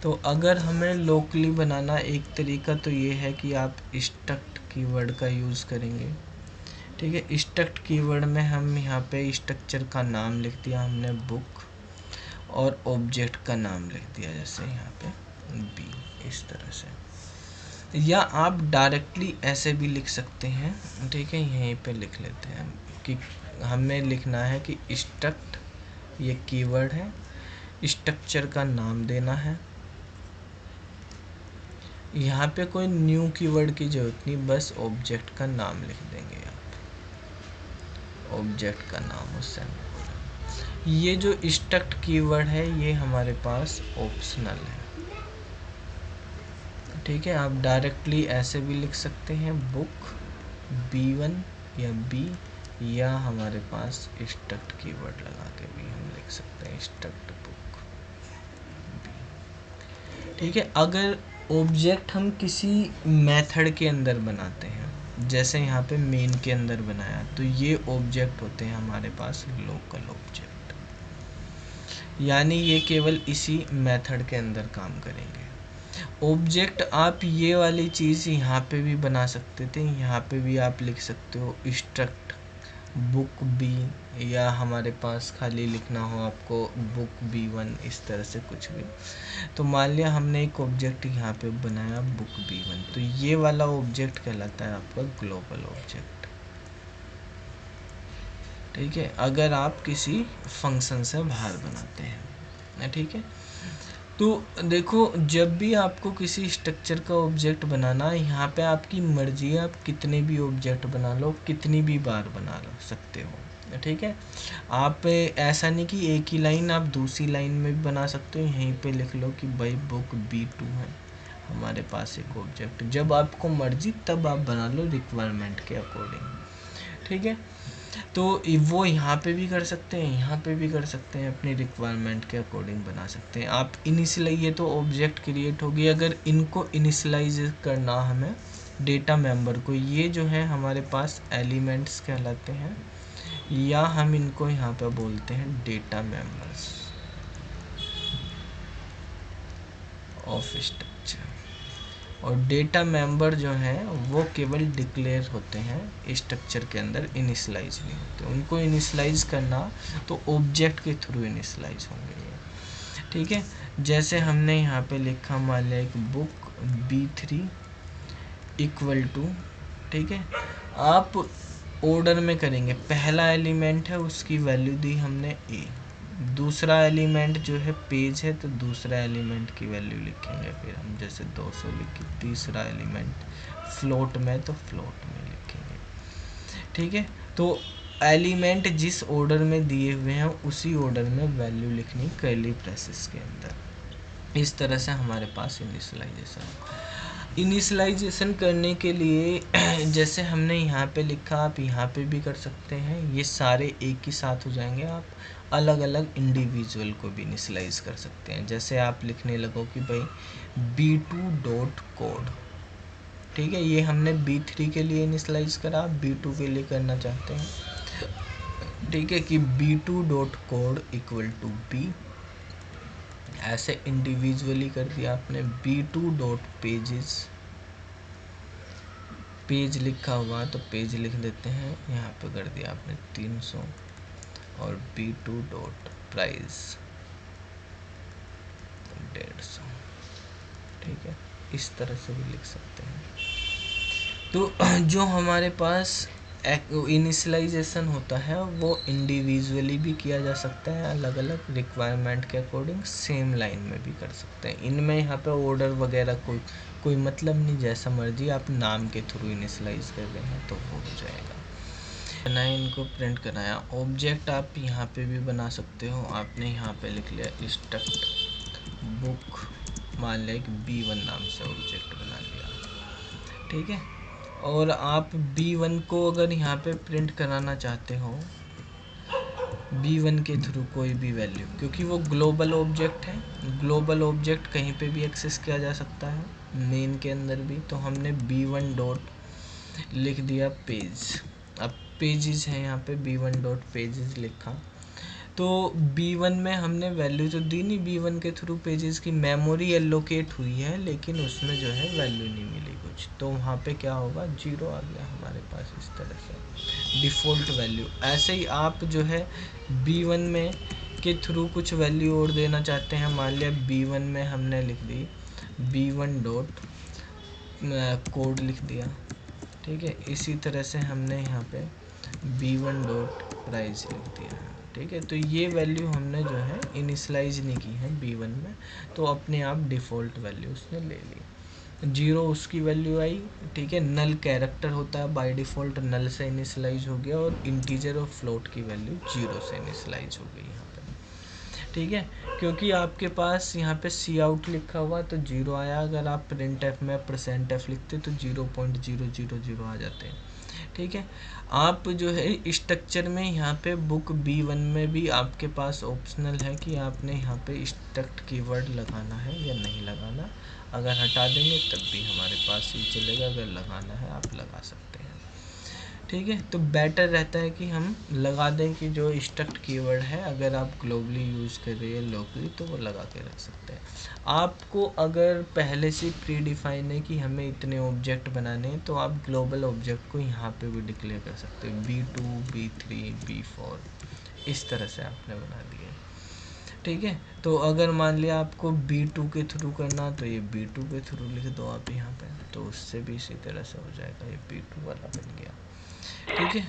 तो अगर हमें लोकली बनाना एक तरीका तो ये है कि आप स्ट्रक्ट कीवर्ड का यूज़ करेंगे। ठीक है, स्ट्रक्ट कीवर्ड में हम यहाँ पे स्ट्रक्चर का नाम लिख दिया हमने बुक, और ऑब्जेक्ट का नाम लिख दिया जैसे यहाँ पे बी, इस तरह से। या आप डायरेक्टली ऐसे भी लिख सकते हैं। ठीक है, यहीं पे लिख लेते हैं कि हमें लिखना है कि स्ट्रक्ट ये कीवर्ड है, स्ट्रक्चर का नाम देना है। यहाँ पे कोई न्यू कीवर्ड की जरूरत नहीं, बस ऑब्जेक्ट का नाम लिख देंगे आप, ऑब्जेक्ट का नाम और सेमीकोलन। ये जो स्ट्रक्ट कीवर्ड है ये हमारे पास ऑप्शनल है। ठीक है, आप डायरेक्टली ऐसे भी लिख सकते हैं बुक B1 या B, या हमारे पास स्ट्रक्ट कीवर्ड लगा के भी हम लिख सकते हैं स्ट्रक्ट बुक B। ठीक है, अगर ऑब्जेक्ट हम किसी मेथड के अंदर बनाते हैं, जैसे यहाँ पे मेन के अंदर बनाया, तो ये ऑब्जेक्ट होते हैं हमारे पास लोकल ऑब्जेक्ट, यानी ये केवल इसी मेथड के अंदर काम करेंगे। ऑब्जेक्ट आप ये वाली चीज़ यहाँ पे भी बना सकते थे, यहाँ पे भी आप लिख सकते हो स्ट्रक्ट बुक बी, या हमारे पास खाली लिखना हो आपको बुक B1, इस तरह से कुछ भी। तो मान लिया हमने एक ऑब्जेक्ट यहाँ पे बनाया बुक B1, तो ये वाला ऑब्जेक्ट कहलाता है आपका ग्लोबल ऑब्जेक्ट। ठीक है, अगर आप किसी फंक्शन से बाहर बनाते हैं। ठीक है, तो देखो जब भी आपको किसी स्ट्रक्चर का ऑब्जेक्ट बनाना है, यहाँ पे आपकी मर्जी है, आप कितने भी ऑब्जेक्ट बना लो, कितनी भी बार बना लो सकते हो। ठीक है, आप ऐसा नहीं कि एक ही लाइन, आप दूसरी लाइन में भी बना सकते हो। यहीं पे लिख लो कि भाई बुक B2 है हमारे पास एक ऑब्जेक्ट, जब आपको मर्जी तब आप बना लो रिक्वायरमेंट के अकॉर्डिंग। ठीक है, तो वो यहाँ पे भी कर सकते हैं, यहाँ पे भी कर सकते हैं, अपनी रिक्वायरमेंट के अकॉर्डिंग बना सकते हैं आप। इनिशियलाइज ये तो ऑब्जेक्ट क्रिएट होगी, अगर इनको इनिशियलाइज करना हमें डेटा मेंबर को, ये जो है हमारे पास एलिमेंट्स कहलाते हैं, या हम इनको यहाँ पे बोलते हैं डेटा मेंबर्स ऑफ स्ट्रक्चर। और डेटा मेंबर जो हैं वो केवल डिक्लेयर होते हैं स्ट्रक्चर के अंदर, इनिशियलाइज नहीं होते। उनको इनिशियलाइज करना तो ऑब्जेक्ट के थ्रू इनिशियलाइज होंगे ये, ठीक है। जैसे हमने यहाँ पे लिखा, मान लिया एक बुक B3 इक्वल टू, ठीक है, आप ऑर्डर में करेंगे, पहला एलिमेंट है उसकी वैल्यू दी हमने A, दूसरा एलिमेंट जो है पेज है तो दूसरा एलिमेंट की वैल्यू लिखेंगे, फिर हम जैसे 200 लिखे, तीसरा एलिमेंट फ्लोट में तो फ्लोट में लिखेंगे, ठीक है। तो एलिमेंट जिस ऑर्डर में दिए हुए हैं उसी ऑर्डर में वैल्यू लिखनी कर्ली ब्रेसेस के अंदर। इस तरह से हमारे पास इनिशियलाइजेशन करने के लिए जैसे हमने यहाँ पे लिखा, आप यहाँ पे भी कर सकते हैं, ये सारे एक ही साथ हो जाएंगे। आप अलग अलग इंडिविजुअल को भी इनिशियलाइज कर सकते हैं। जैसे आप लिखने लगो कि भाई B2 डॉट कोड, ठीक है, ये हमने B3 के लिए इनिशियलाइज करा, आप B2 के लिए करना चाहते हैं, ठीक है, कि B2 dot code equal to B, ऐसे इंडिविजुअली कर दिया आपने। B2 डॉट पेजेस, पेज लिखा हुआ तो पेज लिख देते हैं, यहाँ पे कर दिया आपने 300, और B2 डॉट प्राइस 150, ठीक है, इस तरह से भी लिख सकते हैं। तो जो हमारे पास इनिशियलाइजेशन होता है वो इंडिविजुअली भी किया जा सकता है, अलग अलग रिक्वायरमेंट के अकॉर्डिंग सेम लाइन में भी कर सकते हैं। इनमें यहाँ पे ऑर्डर वगैरह कोई मतलब नहीं, जैसा मर्जी आप नाम के थ्रू इनिशियलाइज कर रहे हैं तो वो हो जाएगा। ना इनको प्रिंट कराया, ऑब्जेक्ट आप यहाँ पे भी बना सकते हो। आपने यहाँ पे लिख लिया स्ट्रक्ट बुक, मान लिया कि B1 नाम से ऑब्जेक्ट बना लिया, ठीक है। और आप B1 को अगर यहाँ पे प्रिंट कराना चाहते हो, B1 के थ्रू कोई भी वैल्यू, क्योंकि वो ग्लोबल ऑब्जेक्ट है, ग्लोबल ऑब्जेक्ट कहीं पे भी एक्सेस किया जा सकता है, मेन के अंदर भी। तो हमने B1 डॉट लिख दिया पेज, अब पेजेस है यहाँ पे, B1 डॉट पेजेस लिखा, तो B1 में हमने वैल्यू तो दी नहीं, B1 के थ्रू पेजेस की मेमोरी एलोकेट हुई है, लेकिन उसमें जो है वैल्यू नहीं मिली कुछ, तो वहाँ पे क्या होगा, 0 आ गया हमारे पास, इस तरह से डिफ़ॉल्ट वैल्यू। ऐसे ही आप जो है B1 में के थ्रू कुछ वैल्यू और देना चाहते हैं, मान लिया B1 में हमने लिख दी B1 डॉट कोड लिख दिया, ठीक है। इसी तरह से हमने यहाँ पे B1 डॉट प्राइस लिख दिया है, ठीक है। तो ये वैल्यू हमने जो है इनिशियलाइज नहीं की है B1 में, तो अपने आप डिफ़ॉल्ट वैल्यू उसने ले ली, 0 उसकी वैल्यू आई, ठीक है। नल कैरेक्टर होता है बाय डिफ़ॉल्ट, नल से इनिशियलाइज हो गया, और इंटीजर और फ्लोट की वैल्यू 0 से इनिशियलाइज हो गई यहाँ पे, ठीक है। क्योंकि आपके पास यहाँ पे सी आउट लिखा हुआ तो 0 आया, अगर आप प्रिंट एफ में %f लिखते तो 0.000 आ जाते हैं, ठीक है। आप जो है स्ट्रक्चर में यहाँ पे बुक B1 में भी आपके पास ऑप्शनल है कि आपने यहाँ पे स्ट्रक्ट कीवर्ड लगाना है या नहीं लगाना। अगर हटा देंगे तब भी हमारे पास ही चलेगा, अगर लगाना है आप लगा सकते हैं, ठीक है। तो बेटर रहता है कि हम लगा दें कि जो स्ट्रक्ट कीवर्ड है, अगर आप ग्लोबली यूज़ कर रहे हैं लोकली तो वो लगा के रख सकते हैं। आपको अगर पहले से प्री डिफाइन है कि हमें इतने ऑब्जेक्ट बनाने हैं, तो आप ग्लोबल ऑब्जेक्ट को यहाँ पे भी डिक्लेयर कर सकते हैं, B2 B3 B4, इस तरह से आपने बना दिया, ठीक है। तो अगर मान लिया आपको B2 के थ्रू करना तो ये B2 के थ्रू लिख दो आप यहाँ पे, तो उससे भी इसी तरह से हो जाएगा, ये B2 वाला बन गया, ठीक है।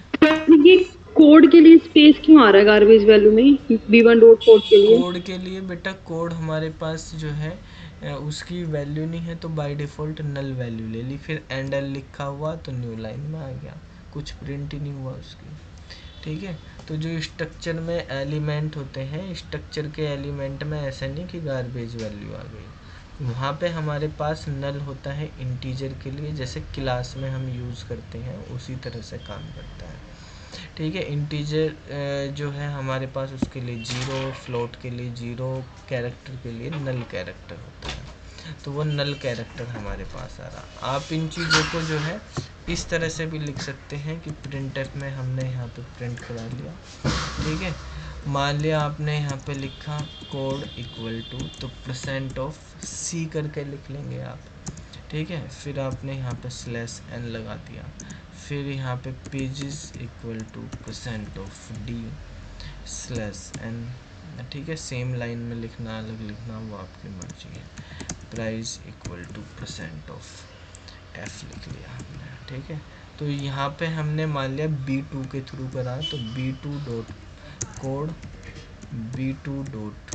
ये कोड के लिए स्पेस क्यों आ रहा है गार्बेज वैल्यू में B1 डॉट कोड के लिए? कोड के लिए बेटा, कोड हमारे पास जो है उसकी वैल्यू नहीं है, तो बाय डिफ़ॉल्ट नल वैल्यू ले ली, फिर एंडल लिखा हुआ तो न्यू लाइन में आ गया, कुछ प्रिंट ही नहीं हुआ उसकी, ठीक है। तो जो स्ट्रक्चर में एलिमेंट होते हैं, स्ट्रक्चर के एलिमेंट में ऐसा नहीं कि गार्बेज वैल्यू आ गई, वहाँ पे हमारे पास नल होता है इंटीजर के लिए, जैसे क्लास में हम यूज़ करते हैं उसी तरह से काम करता है, ठीक है। इंटीजर जो है हमारे पास उसके लिए 0, फ्लोट के लिए 0, कैरेक्टर के लिए नल कैरेक्टर होता है, तो वो नल कैरेक्टर हमारे पास आ रहा। आप इन चीज़ों को जो है इस तरह से भी लिख सकते हैं कि प्रिंटफ में हमने यहाँ पे प्रिंट करा लिया, ठीक है। मान लिया आपने यहाँ पे लिखा कोड इक्वल टू, तो %c करके लिख लेंगे आप, ठीक है। फिर आपने यहाँ पे /n लगा दिया, फिर यहाँ पे पेजेस इक्वल टू %d/n, ठीक है। सेम लाइन में लिखना अलग लिखना वो आपकी मर्जी है। प्राइस इक्वल टू %f लिख लिया हमने, ठीक है। तो यहाँ पे हमने मान लिया b2 के थ्रू करा, तो b2 dot code, b2 dot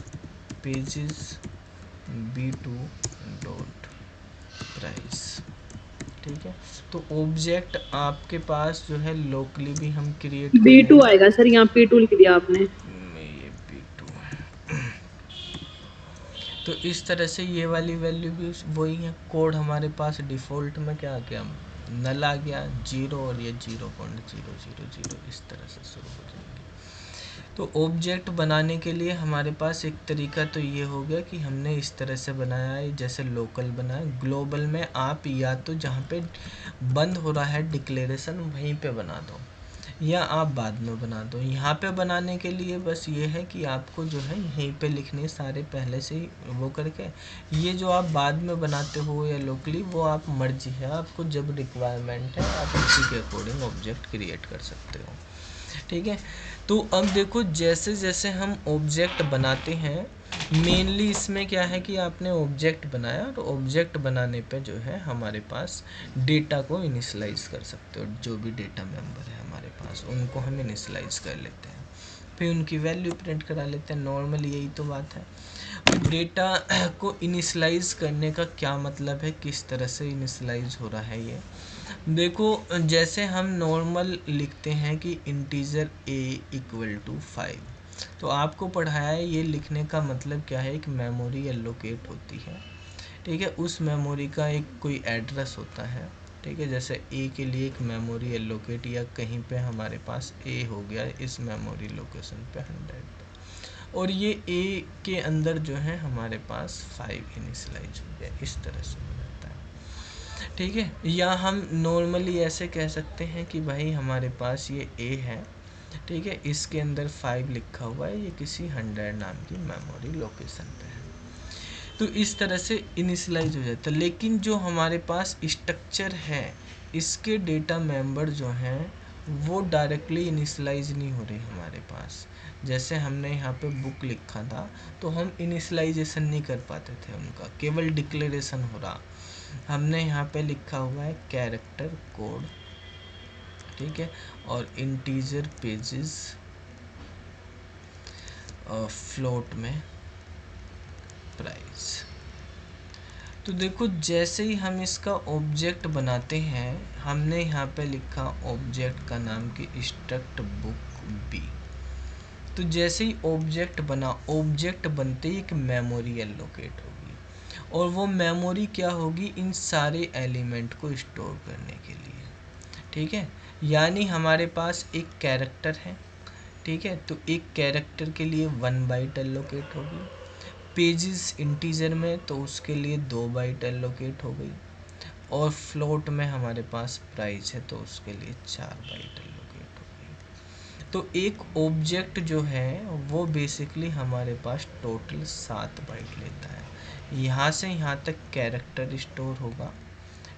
pages, b2 dot price, ठीक है। तो ऑब्जेक्ट आपके पास जो है लोकली भी हम क्रिएट कर B2 लेंगे। आएगा सर, यहाँ P2 लिख दिया आपने। ये b2 है। तो इस तरह से ये वाली वैल्यू भी वही है। कोड हमारे पास डिफ़ॉल्ट में क्या आ गया, नल आ गया 0, और ये 0.000 इस तरह से शुरू हो जाएंगे। तो ऑब्जेक्ट बनाने के लिए हमारे पास एक तरीका तो ये हो गया कि हमने इस तरह से बनाया है, जैसे लोकल बनाया। ग्लोबल में आप या तो जहाँ पे बंद हो रहा है डिक्लेरेशन वहीं पे बना दो, या आप बाद में बना दो। यहाँ पे बनाने के लिए बस ये है कि आपको जो है यहीं पे लिखने सारे पहले से ही वो करके, ये जो आप बाद में बनाते हो या लोकली वो आप मर्जी है, आपको जब रिक्वायरमेंट है आप उसी के अकॉर्डिंग ऑब्जेक्ट क्रिएट कर सकते हो, ठीक है। तो अब देखो जैसे जैसे हम ऑब्जेक्ट बनाते हैं, मेनली इसमें क्या है कि आपने ऑब्जेक्ट बनाया, तो ऑब्जेक्ट बनाने पे जो है हमारे पास डेटा को इनिशियलाइज कर सकते हो। जो भी डेटा मेंबर है हमारे पास उनको हम इनिशियलाइज कर लेते हैं, फिर उनकी वैल्यू प्रिंट करा लेते हैं। नॉर्मली यही तो बात है। डेटा को इनिशियलाइज करने का क्या मतलब है, किस तरह से इनिशियलाइज हो रहा है ये देखो। जैसे हम नॉर्मल लिखते हैं कि इंटीजर a इक्वल टू 5, तो आपको पढ़ाया है ये लिखने का मतलब क्या है, एक मेमोरी एलोकेट होती है, ठीक है। उस मेमोरी का एक कोई एड्रेस होता है, ठीक है। जैसे a के लिए एक मेमोरी एलोकेट, या कहीं पे हमारे पास a हो गया इस मेमोरी लोकेशन पे 100, और ये a के अंदर जो है हमारे पास 5 इनिशियलाइज हो गया, इस तरह से हो जाता है, ठीक है। या हम नॉर्मली ऐसे कह सकते हैं कि भाई हमारे पास ये a है, ठीक है, इसके अंदर 5 लिखा हुआ है, ये किसी 100 नाम की मेमोरी लोकेशन पे है। तो इस तरह से इनिशियलाइज हो जाता है। लेकिन जो हमारे पास स्ट्रक्चर है, इसके डेटा मेंबर जो हैं वो डायरेक्टली इनिशियलाइज नहीं हो रही हमारे पास। जैसे हमने यहाँ पे बुक लिखा था, तो हम इनिशियलाइजेशन नहीं कर पाते थे उनका, केवल डिक्लेरेशन हो रहा। हमने यहाँ पे लिखा हुआ है कैरेक्टर कोड, ठीक है, और इंटीजर पेजेस फ्लोट में प्राइस। तो देखो जैसे ही हम इसका ऑब्जेक्ट बनाते हैं, हमने यहाँ पे लिखा ऑब्जेक्ट का नाम कि स्ट्रक्ट बुक बी। तो जैसे ही ऑब्जेक्ट बना, ऑब्जेक्ट बनते ही एक मेमोरी एलोकेट होगी, और वो मेमोरी क्या होगी, इन सारे एलिमेंट को स्टोर करने के लिए, ठीक है। यानी हमारे पास एक कैरेक्टर है, ठीक है, तो एक कैरेक्टर के लिए 1 बाइट एलोकेट होगी। पेजेस इंटीजर में तो उसके लिए 2 बाइट एलोकेट हो गई, और फ्लोट में हमारे पास प्राइस है तो उसके लिए 4 बाइट एलोकेट हो गई। तो एक ऑब्जेक्ट जो है वो बेसिकली हमारे पास टोटल 7 बाइट लेता है। यहाँ से यहाँ तक कैरेक्टर स्टोर होगा,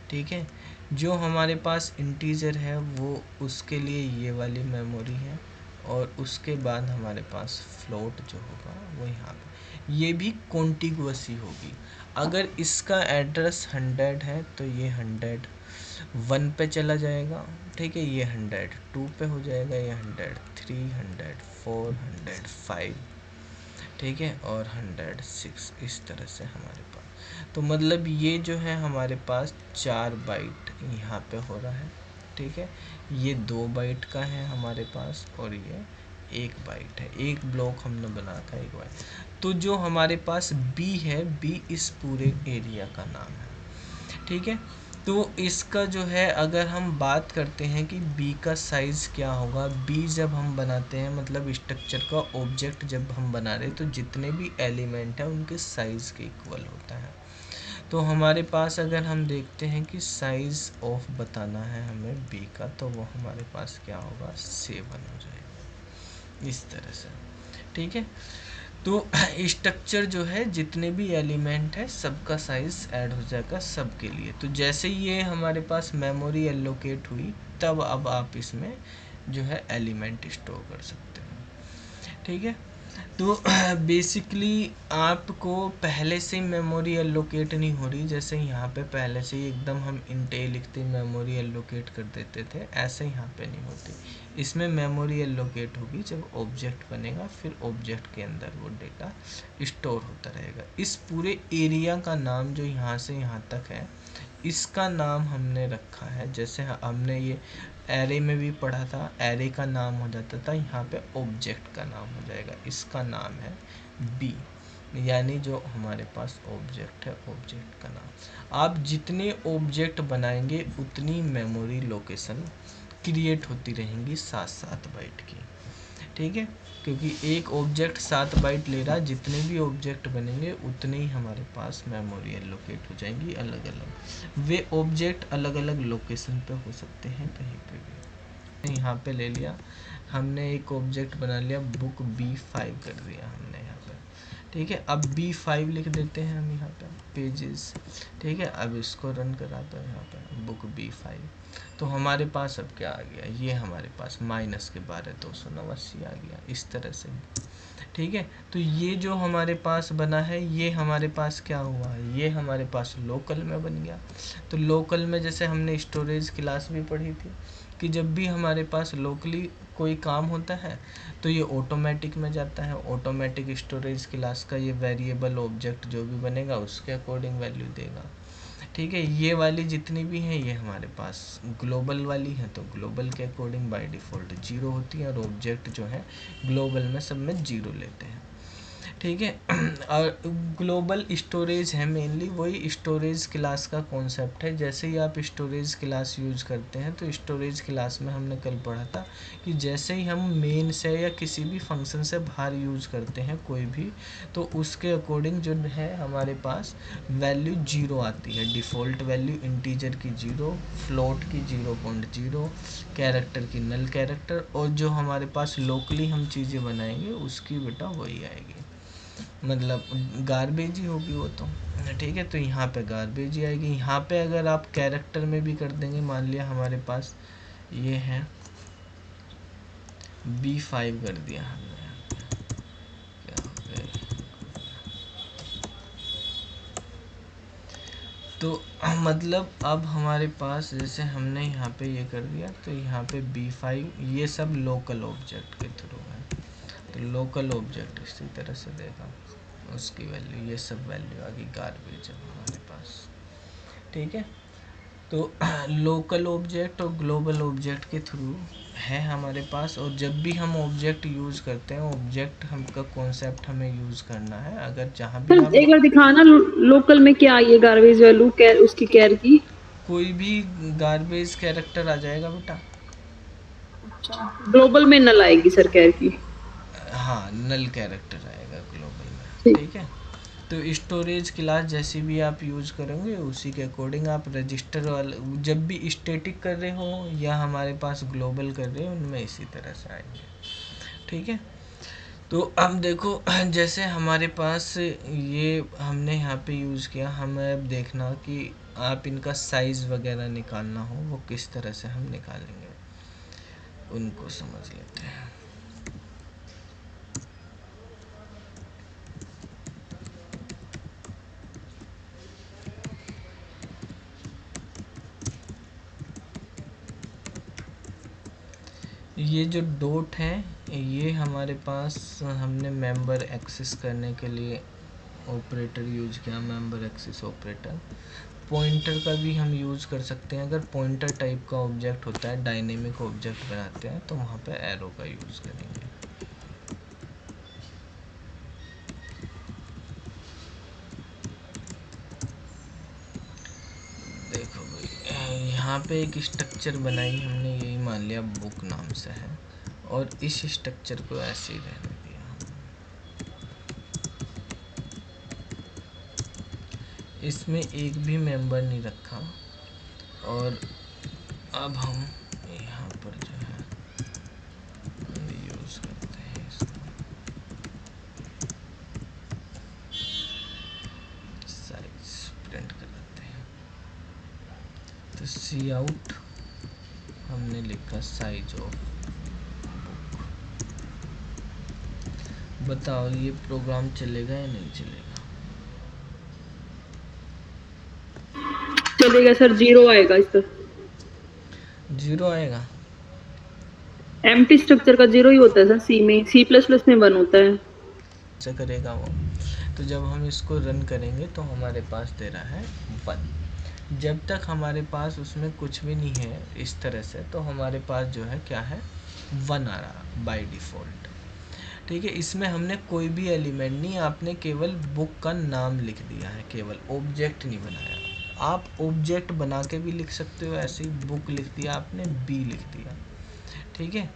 ठीक है। जो हमारे पास इंटीजर है वो उसके लिए ये वाली मेमोरी है, और उसके बाद हमारे पास फ्लोट जो होगा वो यहाँ पे, ये भी कॉन्टिग्युअस ही होगी। अगर इसका एड्रेस 100 है तो ये 100 1 पे चला जाएगा, ठीक है, ये 100 2 पे हो जाएगा, ये 100 3 100 4 100 5, ठीक है, और 106 इस तरह से हमारे पास। तो मतलब ये जो है हमारे पास 4 बाइट यहाँ पे हो रहा है, ठीक है। ये 2 बाइट का है हमारे पास, और ये 1 बाइट है। एक ब्लॉक हमने बनाया था 1 बाइट। तो जो हमारे पास बी है, बी इस पूरे एरिया का नाम है, ठीक है। तो इसका जो है अगर हम बात करते हैं कि बी का साइज़ क्या होगा, बी जब हम बनाते हैं मतलब स्ट्रक्चर का ऑब्जेक्ट जब हम बना रहे हैं तो जितने भी एलिमेंट हैं उनके साइज़ के इक्वल होता है। तो हमारे पास अगर हम देखते हैं कि साइज़ ऑफ बताना है हमें बी का, तो वो हमारे पास क्या होगा, 7 हो जाएगा इस तरह से। ठीक है, तो स्ट्रक्चर जो है जितने भी एलिमेंट है सबका साइज ऐड हो जाएगा सबके लिए। तो जैसे ये हमारे पास मेमोरी एलोकेट हुई तब अब आप इसमें जो है एलिमेंट स्टोर कर सकते हो। ठीक है, तो बेसिकली आपको पहले से मेमोरी एलोकेट नहीं हो रही, जैसे यहाँ पे पहले से ही एकदम हम इंटे लिखते मेमोरी एलोकेट कर देते थे, ऐसे यहाँ पे नहीं होती। इसमें मेमोरी एलोकेट होगी जब ऑब्जेक्ट बनेगा, फिर ऑब्जेक्ट के अंदर वो डेटा स्टोर होता रहेगा। इस पूरे एरिया का नाम जो यहाँ से यहाँ तक है, इसका नाम हमने रखा है, जैसे हमने ये एरे में भी पढ़ा था, एरे का नाम हो जाता था, यहाँ पे ऑब्जेक्ट का नाम हो जाएगा, इसका नाम है बी, यानी जो हमारे पास ऑब्जेक्ट है ऑब्जेक्ट का नाम। आप जितने ऑब्जेक्ट बनाएंगे उतनी मेमोरी लोकेशन क्रिएट होती रहेंगी 7-7 बाइट की। ठीक है, क्योंकि एक ऑब्जेक्ट 7 बाइट ले रहा, जितने भी ऑब्जेक्ट बनेंगे उतने ही हमारे पास मेमोरी एलोकेट हो जाएंगी अलग अलग। वे ऑब्जेक्ट अलग अलग लोकेशन पे हो सकते हैं कहीं पे भी। यहाँ पे ले लिया हमने एक ऑब्जेक्ट बना लिया, बुक B5 कर दिया हमने यहाँ पे। ठीक है, अब B5 लिख देते हैं हम यहाँ पे, पेजेस। ठीक है, अब इसको रन करा दो यहाँ पे, बुक B5। तो हमारे पास अब क्या आ गया, ये हमारे पास माइनस के 12,289 आ गया इस तरह से। ठीक है, तो ये जो हमारे पास बना है ये हमारे पास क्या हुआ, ये हमारे पास लोकल में बन गया। तो लोकल में जैसे हमने स्टोरेज क्लास भी पढ़ी थी कि जब भी हमारे पास लोकली कोई काम होता है तो ये ऑटोमेटिक में जाता है, ऑटोमेटिक स्टोरेज क्लास का ये वेरिएबल ऑब्जेक्ट जो भी बनेगा उसके अकॉर्डिंग वैल्यू देगा। ठीक है, ये वाली जितनी भी हैं ये हमारे पास ग्लोबल वाली हैं, तो ग्लोबल के अकॉर्डिंग बाय डिफ़ॉल्ट 0 होती है, और ऑब्जेक्ट जो है ग्लोबल में सब में 0 लेते हैं। ठीक है, और ग्लोबल स्टोरेज है मेनली, वही स्टोरेज क्लास का कॉन्सेप्ट है। जैसे ही आप स्टोरेज क्लास यूज करते हैं तो स्टोरेज क्लास में हमने कल पढ़ा था कि जैसे ही हम मेन से या किसी भी फंक्शन से बाहर यूज करते हैं कोई भी, तो उसके अकॉर्डिंग जो है हमारे पास वैल्यू 0 आती है। डिफ़ॉल्ट वैल्यू इंटीजर की 0, फ्लोट की 0.0, कैरेक्टर की नल कैरेक्टर, और जो हमारे पास लोकली हम चीज़ें बनाएंगे उसकी बेटा वही आएगी, मतलब गार्बेज ही होगी वो तो। ठीक है, तो यहाँ पे गार्बेज ही आएगी। यहाँ पे अगर आप कैरेक्टर में भी कर देंगे, मान लिया हमारे पास ये है B5 कर दिया हमने, क्या हो गया, तो मतलब अब हमारे पास जैसे हमने यहाँ पे ये कर दिया, तो यहाँ पे B5 ये सब लोकल ऑब्जेक्ट के थ्रू है, तो लोकल ऑब्जेक्ट इसी तरह से देगा, उसकी वैल्यू ये सब वैल्यू आ गई गार्बेज है हमारे पास। ठीक है, तो लोकल ऑब्जेक्ट और ग्लोबल ऑब्जेक्ट के थ्रू है हमारे पास, और जब भी हम ऑब्जेक्ट यूज़ करते हैं ऑब्जेक्ट हमका कॉन्सेप्ट हमें यूज़ करना है। अगर जहाँ भी सर आप एक बार दिखाना लोकल में क्या आई है गार्बेज वैल्यू, उसकी कैर की। कोई भी गार्बेज कैरेक्टर आ जाएगा बेटा। ग्लोबल में नल आएगी सर कैर की। हाँ, नल कैरेक्टर आएगा ग्लोबल में। ठीक। ठीक है, तो स्टोरेज क्लास जैसी भी आप यूज़ करेंगे उसी के अकॉर्डिंग आप रजिस्टर वाले जब भी स्टैटिक कर रहे हो या हमारे पास ग्लोबल कर रहे हो उनमें इसी तरह से आएंगे। ठीक है, तो अब देखो जैसे हमारे पास ये हमने यहाँ पे यूज़ किया, हमें अब देखना कि आप इनका साइज़ वगैरह निकालना हो वो किस तरह से हम निकालेंगे, उनको समझ लेते हैं। ये जो डॉट है ये हमारे पास हमने मेंबर एक्सेस करने के लिए ऑपरेटर यूज किया, मेंबर एक्सेस ऑपरेटर। पॉइंटर का भी हम यूज़ कर सकते हैं, अगर पॉइंटर टाइप का ऑब्जेक्ट होता है, डायनेमिक ऑब्जेक्ट बनाते हैं तो वहाँ पे एरो का यूज़ करेंगे। देखो भाई यहाँ पे एक स्ट्रक्चर बनाई हमने, यही मान लिया बुक नाम से है, और इस स्ट्रक्चर को ऐसे ही रहने दिया। इसमें एक भी मेंबर नहीं रखा, और अब हम यहाँ पर जो है यूज़ करते हैं इसको, साइज प्रिंट कर देते हैं। तो सी आउट हमने लिखा साइज ऑफ बुक। बताओ ये प्रोग्राम चलेगा या नहीं चलेगा? चलेगा सर, 0 आएगा इस पर। 0 आएगा? एम्प्टी स्ट्रक्चर का 0 ही होता है सर, सी में, C++ में 1 होता है। ऐसा करेगा वो। तो जब हम इसको रन करेंगे तो हमारे पास दे रहा है 1। जब तक हमारे पास उसमें कुछ भी नहीं है इस तरह से, तो हमारे पास जो है क्या है, 1 आ रहा बाय डिफ़ॉल्ट। ठीक है, इसमें हमने कोई भी एलिमेंट नहीं, आपने केवल बुक का नाम लिख दिया है, केवल ऑब्जेक्ट नहीं बनाया। आप ऑब्जेक्ट बना के भी लिख सकते हो, ऐसे ही बुक लिख दिया आपने, बी लिख दिया। ठीक है,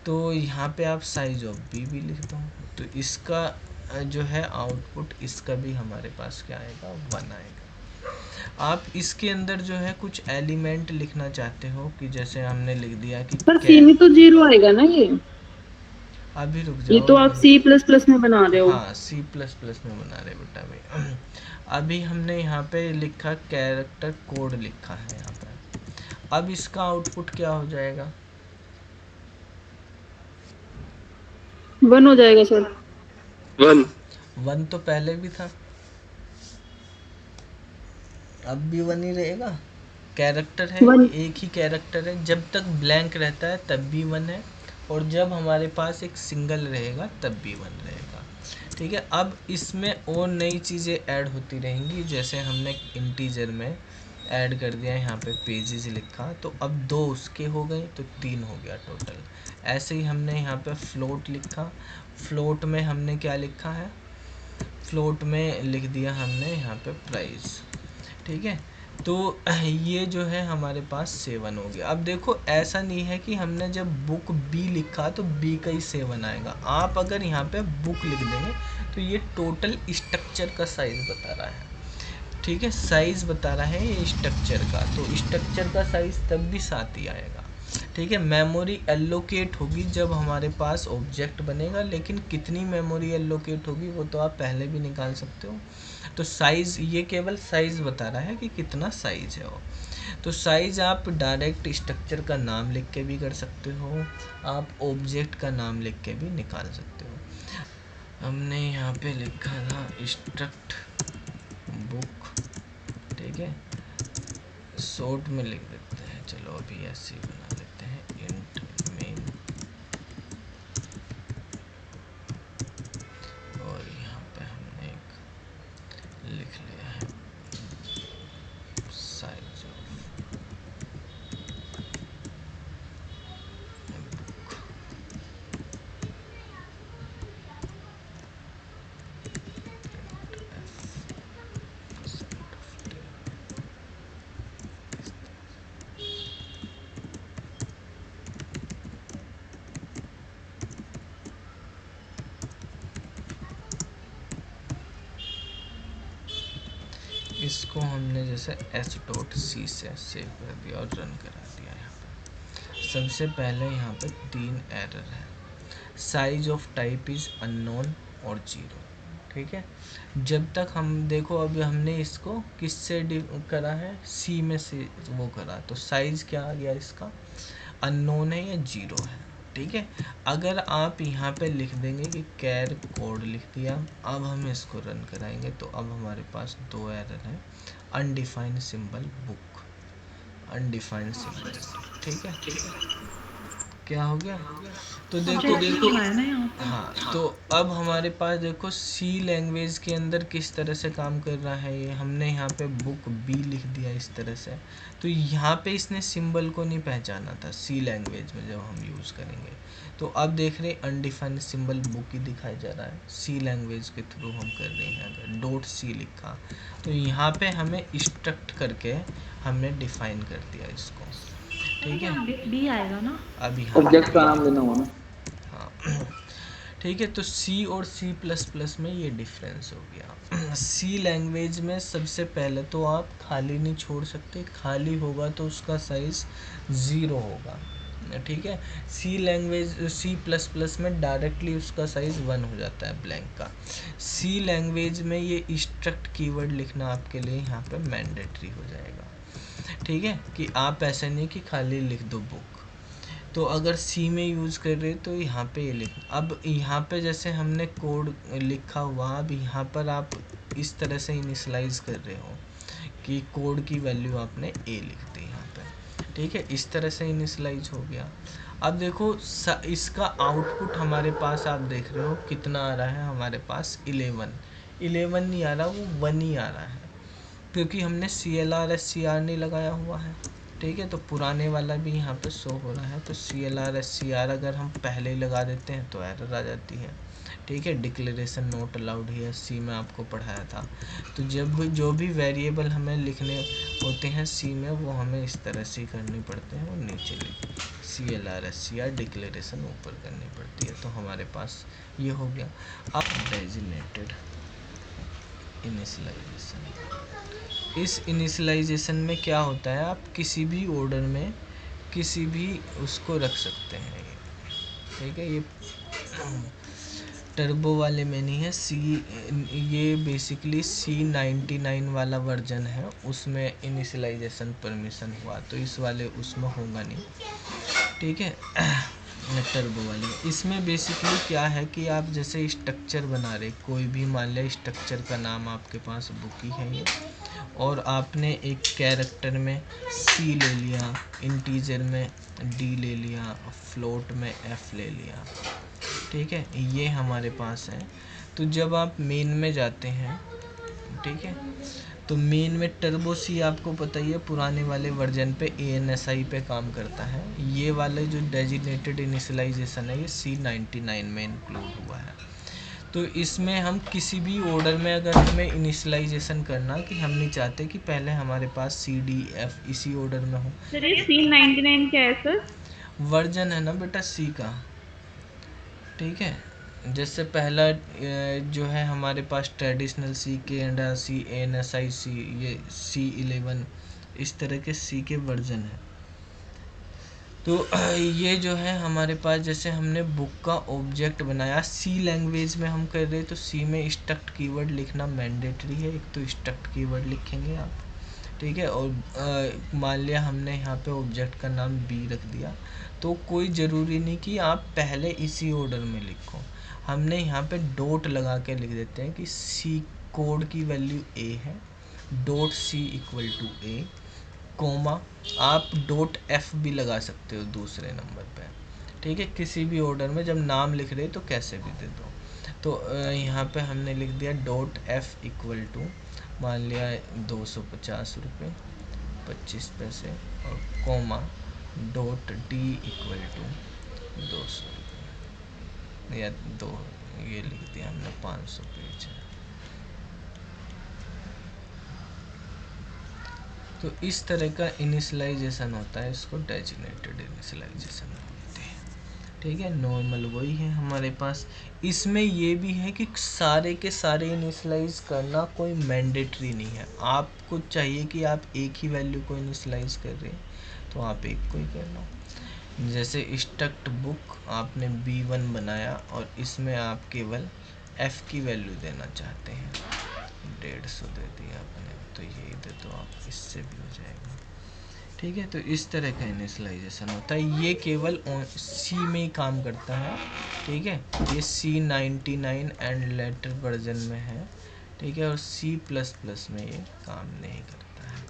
तो यहाँ पे आप साइज ऑफ बी भी लिख दो, तो इसका जो है आउटपुट इसका भी हमारे पास क्या आएगा, 1 आएगा। आप इसके अंदर जो है कुछ एलिमेंट लिखना चाहते हो, कि जैसे हमने लिख दिया कि सर सी में तो 0 आएगा ना ये? अभी रुक ये जाओ, तो आप C++ में बना रहे हो। हाँ C++ में बना रहे बेटा भाई। अभी हमने यहाँ पे लिखा कैरेक्टर कोड लिखा है यहाँ पे। अब इसका आउटपुट क्या हो जाएगा? 1 हो जाएगा सर। 1 तो पहले भी था, अब भी 1 ही रहेगा। कैरेक्टर है, 1 एक ही कैरेक्टर है, जब तक ब्लैंक रहता है तब भी 1 है, और जब हमारे पास एक सिंगल रहेगा तब भी 1 रहेगा। ठीक है, अब इसमें और नई चीज़ें ऐड होती रहेंगी, जैसे हमने इंटीजर में ऐड कर दिया यहाँ पे पेजेस लिखा, तो अब 2 उसके हो गए, तो 3 हो गया टोटल। ऐसे ही हमने यहाँ पे फ्लोट लिखा, फ्लोट में हमने क्या लिखा है, फ्लोट में लिख दिया हमने यहाँ पे प्राइस। ठीक है, तो ये जो है हमारे पास 7 हो गया। अब देखो ऐसा नहीं है कि हमने जब बुक बी लिखा तो बी का ही 7 आएगा। आप अगर यहाँ पे बुक लिख देंगे तो ये टोटल स्ट्रक्चर का साइज बता रहा है। ठीक है, साइज बता रहा है ये स्ट्रक्चर का, तो स्ट्रक्चर का साइज तब भी 7 ही आएगा। ठीक है, मेमोरी एलोकेट होगी जब हमारे पास ऑब्जेक्ट बनेगा, लेकिन कितनी मेमोरी एलोकेट होगी वो तो आप पहले भी निकाल सकते हो। तो साइज़, ये केवल साइज़ बता रहा है कि कितना साइज़ है वो। तो साइज़ आप डायरेक्ट स्ट्रक्चर का नाम लिख के भी कर सकते हो, आप ऑब्जेक्ट का नाम लिख के भी निकाल सकते हो। हमने यहाँ पे लिखा था स्ट्रक्ट बुक। ठीक है, शॉर्ट में लिख देते हैं, चलो अभी ऐसे ही बना लेते हैं, इंट मेन, और यहाँ पे हमने एक लिख लिया है साइज ऑफ बुक। इसको हमने जैसे s.c से सेव कर दिया और रन करा दिया। यहाँ पे सबसे पहले यहाँ पे 3 एरर है, size of type is unknown और 0। ठीक है, जब तक हम देखो, अभी हमने इसको किससे करा है, सी में से वो करा, तो साइज़ क्या आ गया इसका, अननोन है या 0 है। ठीक है, अगर आप यहाँ पे लिख देंगे कि कैर कोड लिख दिया, अब हम इसको रन कराएंगे तो अब हमारे पास 2 एरर हैं, undefined symbol book, undefined symbol. ठीक है, क्या हो गया, तो देखो हाँ, तो अब हमारे पास देखो सी लैंग्वेज के अंदर किस तरह से काम कर रहा है ये, हमने यहाँ पे बुक बी लिख दिया इस तरह से, तो यहाँ पे इसने सिंबल को नहीं पहचाना था सी लैंग्वेज में जब हम यूज़ करेंगे। तो अब देख रहे अनडिफाइंड सिंबल बुक ही दिखाया जा रहा है, सी लैंग्वेज के थ्रू हम कर रहे हैं। अगर डॉट सी लिखा तो यहाँ पे हमें इंस्ट्रक्ट करके हमने डिफाइन कर दिया इसको, ठीक है। बी आएगा ना, अब यहाँ ऑब्जेक्ट का नाम लेना होगा ना। हाँ ठीक है। तो सी और सी प्लस प्लस में ये डिफरेंस हो गया। सी लैंग्वेज में सबसे पहले तो आप खाली नहीं छोड़ सकते, खाली होगा तो उसका साइज 0 होगा, ठीक है। सी लैंग्वेज सी प्लस प्लस में डायरेक्टली उसका साइज 1 हो जाता है ब्लैंक का। सी लैंग्वेज में ये इंस्ट्रक्ट कीवर्ड लिखना आपके लिए यहाँ पे मैंडेटरी हो जाएगा, ठीक है, कि आप ऐसे नहीं कि खाली लिख दो बुक। तो अगर सी में यूज़ कर रहे तो यहाँ पे ये लिख, अब यहाँ पे जैसे हमने कोड लिखा हुआ, अब यहाँ पर आप इस तरह से इनिशलाइज कर रहे हो कि कोड की वैल्यू आपने ए लिख दी यहाँ पे, ठीक है। इस तरह से इनिशलाइज हो गया। अब देखो इसका आउटपुट हमारे पास आप देख रहे हो कितना आ रहा है, हमारे पास 11 नहीं आ रहा, वो 1 ही आ रहा है, क्योंकि हमने CLR/SCR नहीं लगाया हुआ है, ठीक है। तो पुराने वाला भी यहाँ पे शो हो रहा है। तो CLR/SCR अगर हम पहले ही लगा देते हैं तो एरर आ जाती है, ठीक है। डिक्लेरेशन नॉट अलाउड हियर, सी में आपको पढ़ाया था। तो जब जो भी वेरिएबल हमें लिखने होते हैं सी में, वो हमें इस तरह से करने पड़ते हैं, और नीचे लिख CLR/SCR डिक्लेरेशन ऊपर करनी पड़ती है। तो हमारे पास ये हो गया। अब डेजिग्नेटेड इनिशियलाइजेशन, इस इनिशियलाइजेशन में क्या होता है, आप किसी भी ऑर्डर में किसी भी उसको रख सकते हैं, ठीक है। ये टर्बो वाले में नहीं है, ये बेसिकली C99 वाला वर्जन है, उसमें इनिशियलाइजेशन परमिशन हुआ, तो इस वाले उसमें होगा नहीं, ठीक है। टर्बो वाले इसमें बेसिकली क्या है कि आप जैसे स्ट्रक्चर बना रहे, कोई भी मान लिया स्ट्रक्चर का नाम आपके पास बुक ही है ये, और आपने एक कैरेक्टर में C ले लिया, इंटीजर में D ले लिया, फ्लोट में F ले लिया, ठीक है, ये हमारे पास है। तो जब आप मेन में जाते हैं, ठीक है, तो मेन में टर्बो सी आपको पता ही है पुराने वाले वर्जन पे ANSI पे काम करता है। ये वाले जो डेजिग्नेटेड इनिशियलाइजेशन है ये C99 में इंक्लूड हुआ है। तो इसमें हम किसी भी ऑर्डर में अगर हमें इनिशियलाइजेशन करना, कि हम नहीं चाहते कि पहले हमारे पास CDF इसी ऑर्डर में हो। सर ये C99 क्या है सर? वर्जन है ना बेटा सी का, ठीक है। जैसे पहला जो है हमारे पास ट्रेडिशनल सी, कैनेडा सी, ANSI सी, ये C11, इस तरह के सी के वर्जन है। तो ये जो है हमारे पास, जैसे हमने बुक का ऑब्जेक्ट बनाया, सी लैंग्वेज में हम कर रहे हैं, तो सी में स्ट्रक्ट कीवर्ड लिखना मैंडेटरी है। एक तो स्ट्रक्ट कीवर्ड लिखेंगे आप, ठीक है। और मान लिया हमने यहाँ पे ऑब्जेक्ट का नाम बी रख दिया, तो कोई ज़रूरी नहीं कि आप पहले इसी ऑर्डर में लिखो, हमने यहाँ पे डॉट लगा के लिख देते हैं कि सी कोड की वैल्यू ए है, dot C equal to A, comma, आप डॉट एफ भी लगा सकते हो दूसरे नंबर पे, ठीक है। किसी भी ऑर्डर में जब नाम लिख रहे तो कैसे भी दे दो। तो यहाँ पे हमने लिख दिया डॉट एफ इक्वल टू, मान लिया 250 रुपये 25 पैसे, और comma dot D equal to 200 रुपये, या दो ये लिख दिया हमने 500 पेज है। तो इस तरह का इनिशियलाइजेशन होता है, इसको डेजिग्नेटेड इनिशियलाइजेशन बोलते हैं, ठीक है। नॉर्मल वही है हमारे पास। इसमें ये भी है कि सारे के सारे इनिशियलाइज करना कोई मैंडेटरी नहीं है, आपको चाहिए कि आप एक ही वैल्यू को इनिशियलाइज कर रहे हैं तो आप एक को ही करना। जैसे स्ट्रक्ट बुक आपने B1 बनाया और इसमें आप केवल F की वैल्यू देना चाहते हैं, 150 दे दिया आपने, तो यही दे दो आप, इससे भी हो जाएगा, ठीक है। तो इस तरह का इनिशियलाइजेशन होता है, ये केवल सी में ही काम करता है, ठीक है। ये C99 एंड लेटर वर्जन में है, ठीक है, और C++ में ये काम नहीं करता है।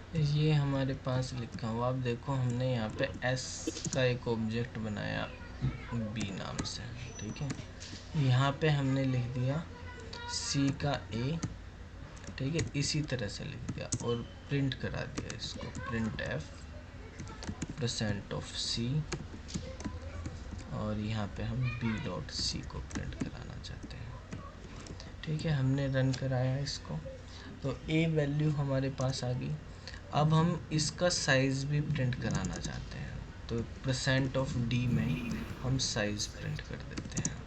ये हमारे पास लिखा हुआ, अब देखो हमने यहाँ पे एस का एक ऑब्जेक्ट बनाया बी नाम से, ठीक है। यहाँ पे हमने लिख दिया सी का ए, ठीक है, इसी तरह से लिख दिया और प्रिंट करा दिया इसको, प्रिंट एफ परसेंट ऑफ सी, और यहाँ पे हम बी डॉट सी को प्रिंट कराना चाहते हैं, ठीक है। हमने रन कराया इसको, तो ए वैल्यू हमारे पास आ गई। अब हम इसका साइज़ भी प्रिंट कराना चाहते हैं, तो परसेंट ऑफ डी में हम साइज़ प्रिंट कर देते हैं।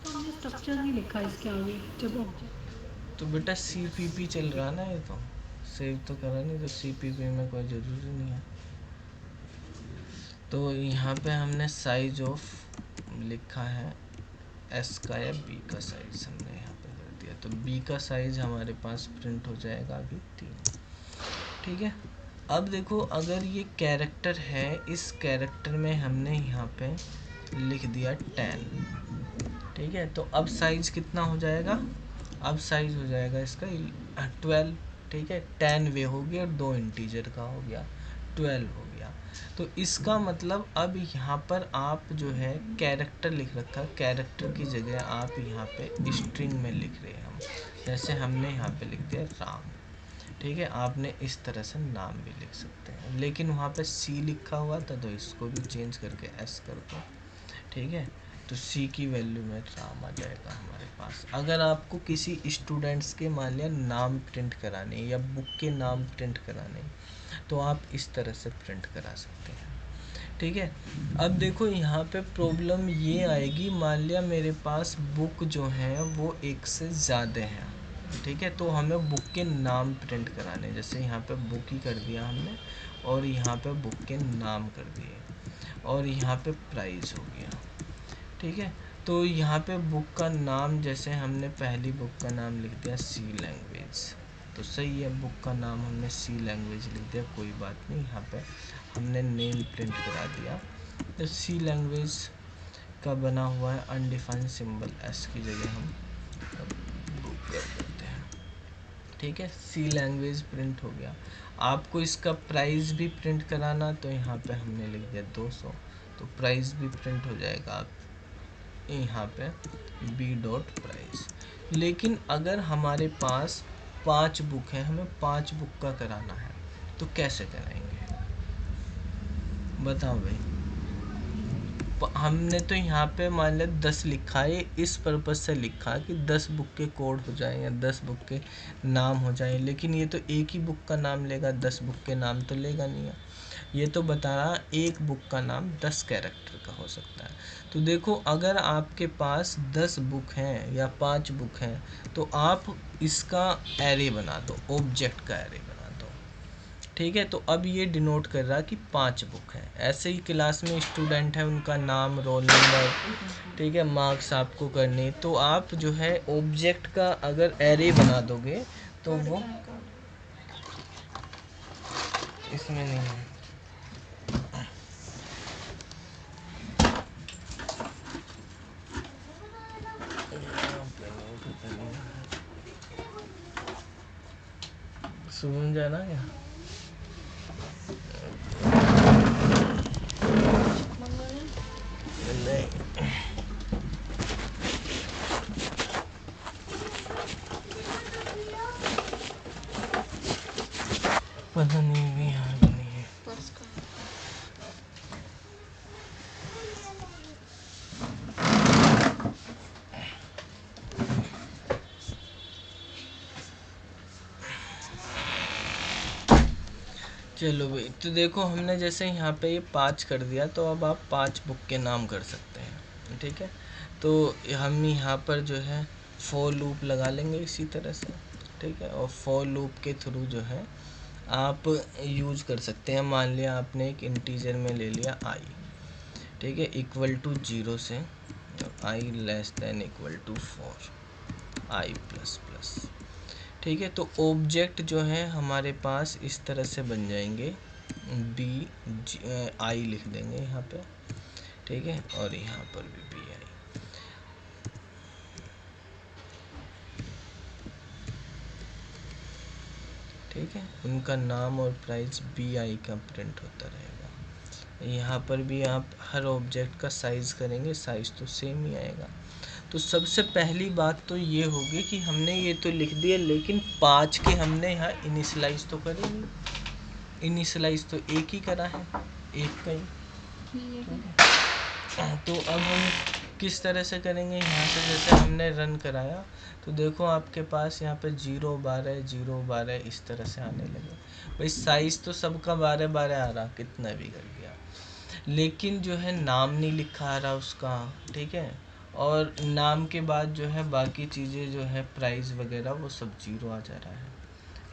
तो हमने स्ट्रक्चर नहीं लिखा इसके आगे जब ऑब्जेक्ट। तो बेटा सी पी पी चल रहा ना, ये तो सेव तो करा नहीं, तो सी पी पी में कोई ज़रूरी नहीं है। तो यहाँ पे हमने साइज ऑफ लिखा है एस का या बी का साइज़ हमने यहाँ पे कर दिया, तो बी का साइज़ हमारे पास प्रिंट हो जाएगा अभी 3, ठीक है। अब देखो अगर ये कैरेक्टर है, इस कैरेक्टर में हमने यहाँ पे लिख दिया 10, ठीक है। तो अब साइज कितना हो जाएगा, अब साइज हो जाएगा इसका 12, ठीक है। 10 वे हो गया और 2 इंटीजर का हो गया, 12 हो गया। तो इसका मतलब अब यहाँ पर आप जो है कैरेक्टर लिख रखा, कैरेक्टर की जगह आप यहाँ पे स्ट्रिंग में लिख रहे हैं हम, जैसे हमने यहाँ पे लिख दिया राम, ठीक है। आपने इस तरह से नाम भी लिख सकते हैं, लेकिन वहाँ पे सी लिखा हुआ था तो इसको भी चेंज करके एस कर दो, ठीक है। तो सी की वैल्यू में राम आ जाएगा हमारे पास। अगर आपको किसी स्टूडेंट्स के मान लिया नाम प्रिंट कराने या बुक के नाम प्रिंट कराने, तो आप इस तरह से प्रिंट करा सकते हैं, ठीक है। अब देखो यहाँ पे प्रॉब्लम ये आएगी, मान लिया मेरे पास बुक जो है वो एक से ज़्यादा है, ठीक है। तो हमें बुक के नाम प्रिंट कराने, जैसे यहाँ पे बुक ही कर दिया हमने, और यहाँ पे बुक के नाम कर दिए, और यहाँ पे प्राइस हो गया, ठीक है। तो यहाँ पे बुक का नाम, जैसे हमने पहली बुक का नाम लिख दिया सी लैंग्वेज, तो सही है, बुक का नाम हमने सी लैंग्वेज लिख दिया, कोई बात नहीं। यहाँ पे हमने नेम प्रिंट करा दिया, तो सी लैंग्वेज का बना हुआ है अनडिफाइंड सिंबल, एस की जगह हम बुक कर देते हैं, ठीक है। सी लैंग्वेज प्रिंट हो गया। आपको इसका प्राइस भी प्रिंट कराना, तो यहाँ पे हमने लिख दिया 200, तो प्राइस भी प्रिंट हो जाएगा आप यहाँ पे बी डॉट प्राइस। लेकिन अगर हमारे पास 5 बुक है, हमें 5 बुक का कराना है, तो कैसे कराएंगे बताओ भाई। हमने तो यहाँ पे मान लिया 10 लिखा है, इस पर्पज़ से लिखा कि 10 बुक के कोड हो जाएं या 10 बुक के नाम हो जाएं, लेकिन ये तो एक ही बुक का नाम लेगा, 10 बुक के नाम तो लेगा नहीं है। ये तो बता रहा एक बुक का नाम 10 कैरेक्टर का हो सकता है। तो देखो अगर आपके पास 10 बुक हैं या 5 बुक हैं, तो आप इसका एरे बना दो, ऑब्जेक्ट का एरे बना दो, ठीक है। तो अब ये डिनोट कर रहा कि 5 बुक हैं। ऐसे ही क्लास में स्टूडेंट है, उनका नाम, रोल नंबर, ठीक है, मार्क्स आपको करने, तो आप जो है ऑब्जेक्ट का अगर एरे बना दोगे तो वो इसमें नहीं है। सुन जाना क्या नहीं, पता नहीं भी यहाँ भी नहीं है। चलो भाई, तो देखो हमने जैसे यहाँ पे ये 5 कर दिया, तो अब आप 5 बुक के नाम कर सकते हैं, ठीक है। तो हम यहाँ पर जो है फॉर लूप लगा लेंगे इसी तरह से, ठीक है। और फॉर लूप के थ्रू जो है आप यूज कर सकते हैं। मान लिया आपने एक इंटीजर में ले लिया आई, ठीक है, इक्वल टू 0 से I less than equal to 4 I plus plus, ठीक है। तो ऑब्जेक्ट जो है हमारे पास इस तरह से बन जाएंगे, बी आई लिख देंगे यहाँ पे, ठीक है, और यहाँ पर भी बी आई, ठीक है, उनका नाम और प्राइस BI का प्रिंट होता रहेगा। यहाँ पर भी आप हर ऑब्जेक्ट का साइज़ करेंगे, साइज़ तो सेम ही आएगा। तो सबसे पहली बात तो ये होगी कि हमने ये तो लिख दिया, लेकिन 5 के हमने यहाँ इनिशलाइज तो करेंगे। इनिशलाइज तो एक ही करा है, एक का ही। तो अब हम किस तरह से करेंगे, यहाँ से जैसे हमने रन कराया तो देखो आपके पास यहाँ पे 0 12 0 12 इस तरह से आने लगे। भाई साइज़ तो सबका 12 12 आ रहा, कितना भी कर दिया, लेकिन जो है नाम नहीं लिखा आ रहा उसका, ठीक है। और नाम के बाद जो है बाकी चीज़ें जो है प्राइस वगैरह वो सब 0 आ जा रहा है।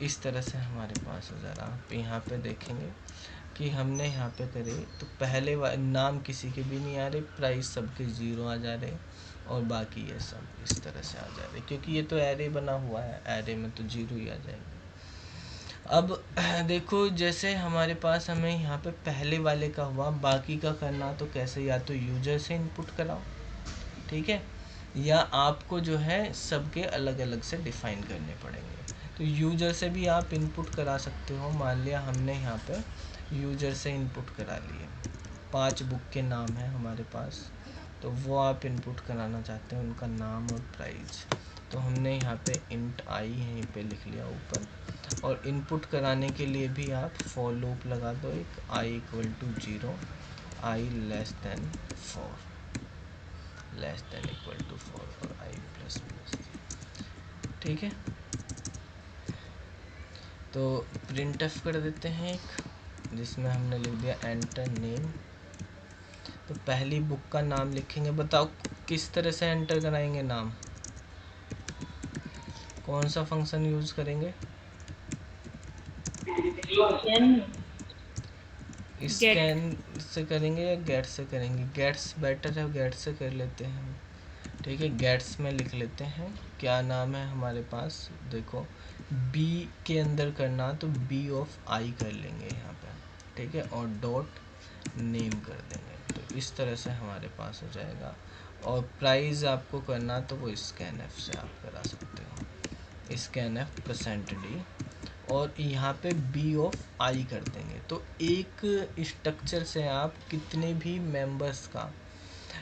इस तरह से हमारे पास हो जा रहा। आप यहाँ पे देखेंगे कि हमने यहाँ पे करे तो पहले नाम किसी के भी नहीं आ रहे, प्राइस सबके 0 आ जा रहे, और बाकी ये सब इस तरह से आ जा रहे, क्योंकि ये तो एरे बना हुआ है, एरे में तो 0 ही आ जाएंगे। अब देखो जैसे हमारे पास हमें यहाँ पे पहले वाले का हुआ, बाकी का करना तो कैसे, या तो यूजर से इनपुट कराओ, ठीक है, या आपको जो है सबके अलग अलग से डिफाइन करने पड़ेंगे। तो यूजर से भी आप इनपुट करा सकते हो। मान लिया हमने यहाँ पे यूजर से इनपुट करा लिए, 5 बुक के नाम है हमारे पास, तो वो आप इनपुट कराना चाहते हैं, उनका नाम और प्राइस। तो हमने यहाँ पे इंट आई यहीं पे लिख लिया ऊपर, और इनपुट कराने के लिए भी आप फॉर लूप लगा दो एक, i = 0, i लेस देन 4 और i++, ठीक है। तो printf कर देते हैं एक, जिसमें हमने लिख दिया एंटर नेम। तो पहली बुक का नाम लिखेंगे, बताओ किस तरह से एंटर कराएंगे नाम, कौन सा फंक्शन यूज करेंगे, स्कैन से करेंगे या गेट से करेंगे, गेट्स बेटर है, गेट से कर लेते हैं, ठीक है। गेट्स में लिख लेते हैं क्या नाम है हमारे पास, देखो b के अंदर करना तो b ऑफ i कर लेंगे यहाँ पे, ठीक है, और डॉट नेम कर देंगे, तो इस तरह से हमारे पास हो जाएगा। और प्राइस आपको करना तो वो स्कैनएफ से आप करा सकते हो, स्कैनएफ %d, और यहाँ पे b ऑफ i कर देंगे। तो एक स्ट्रक्चर से आप कितने भी मेंबर्स का,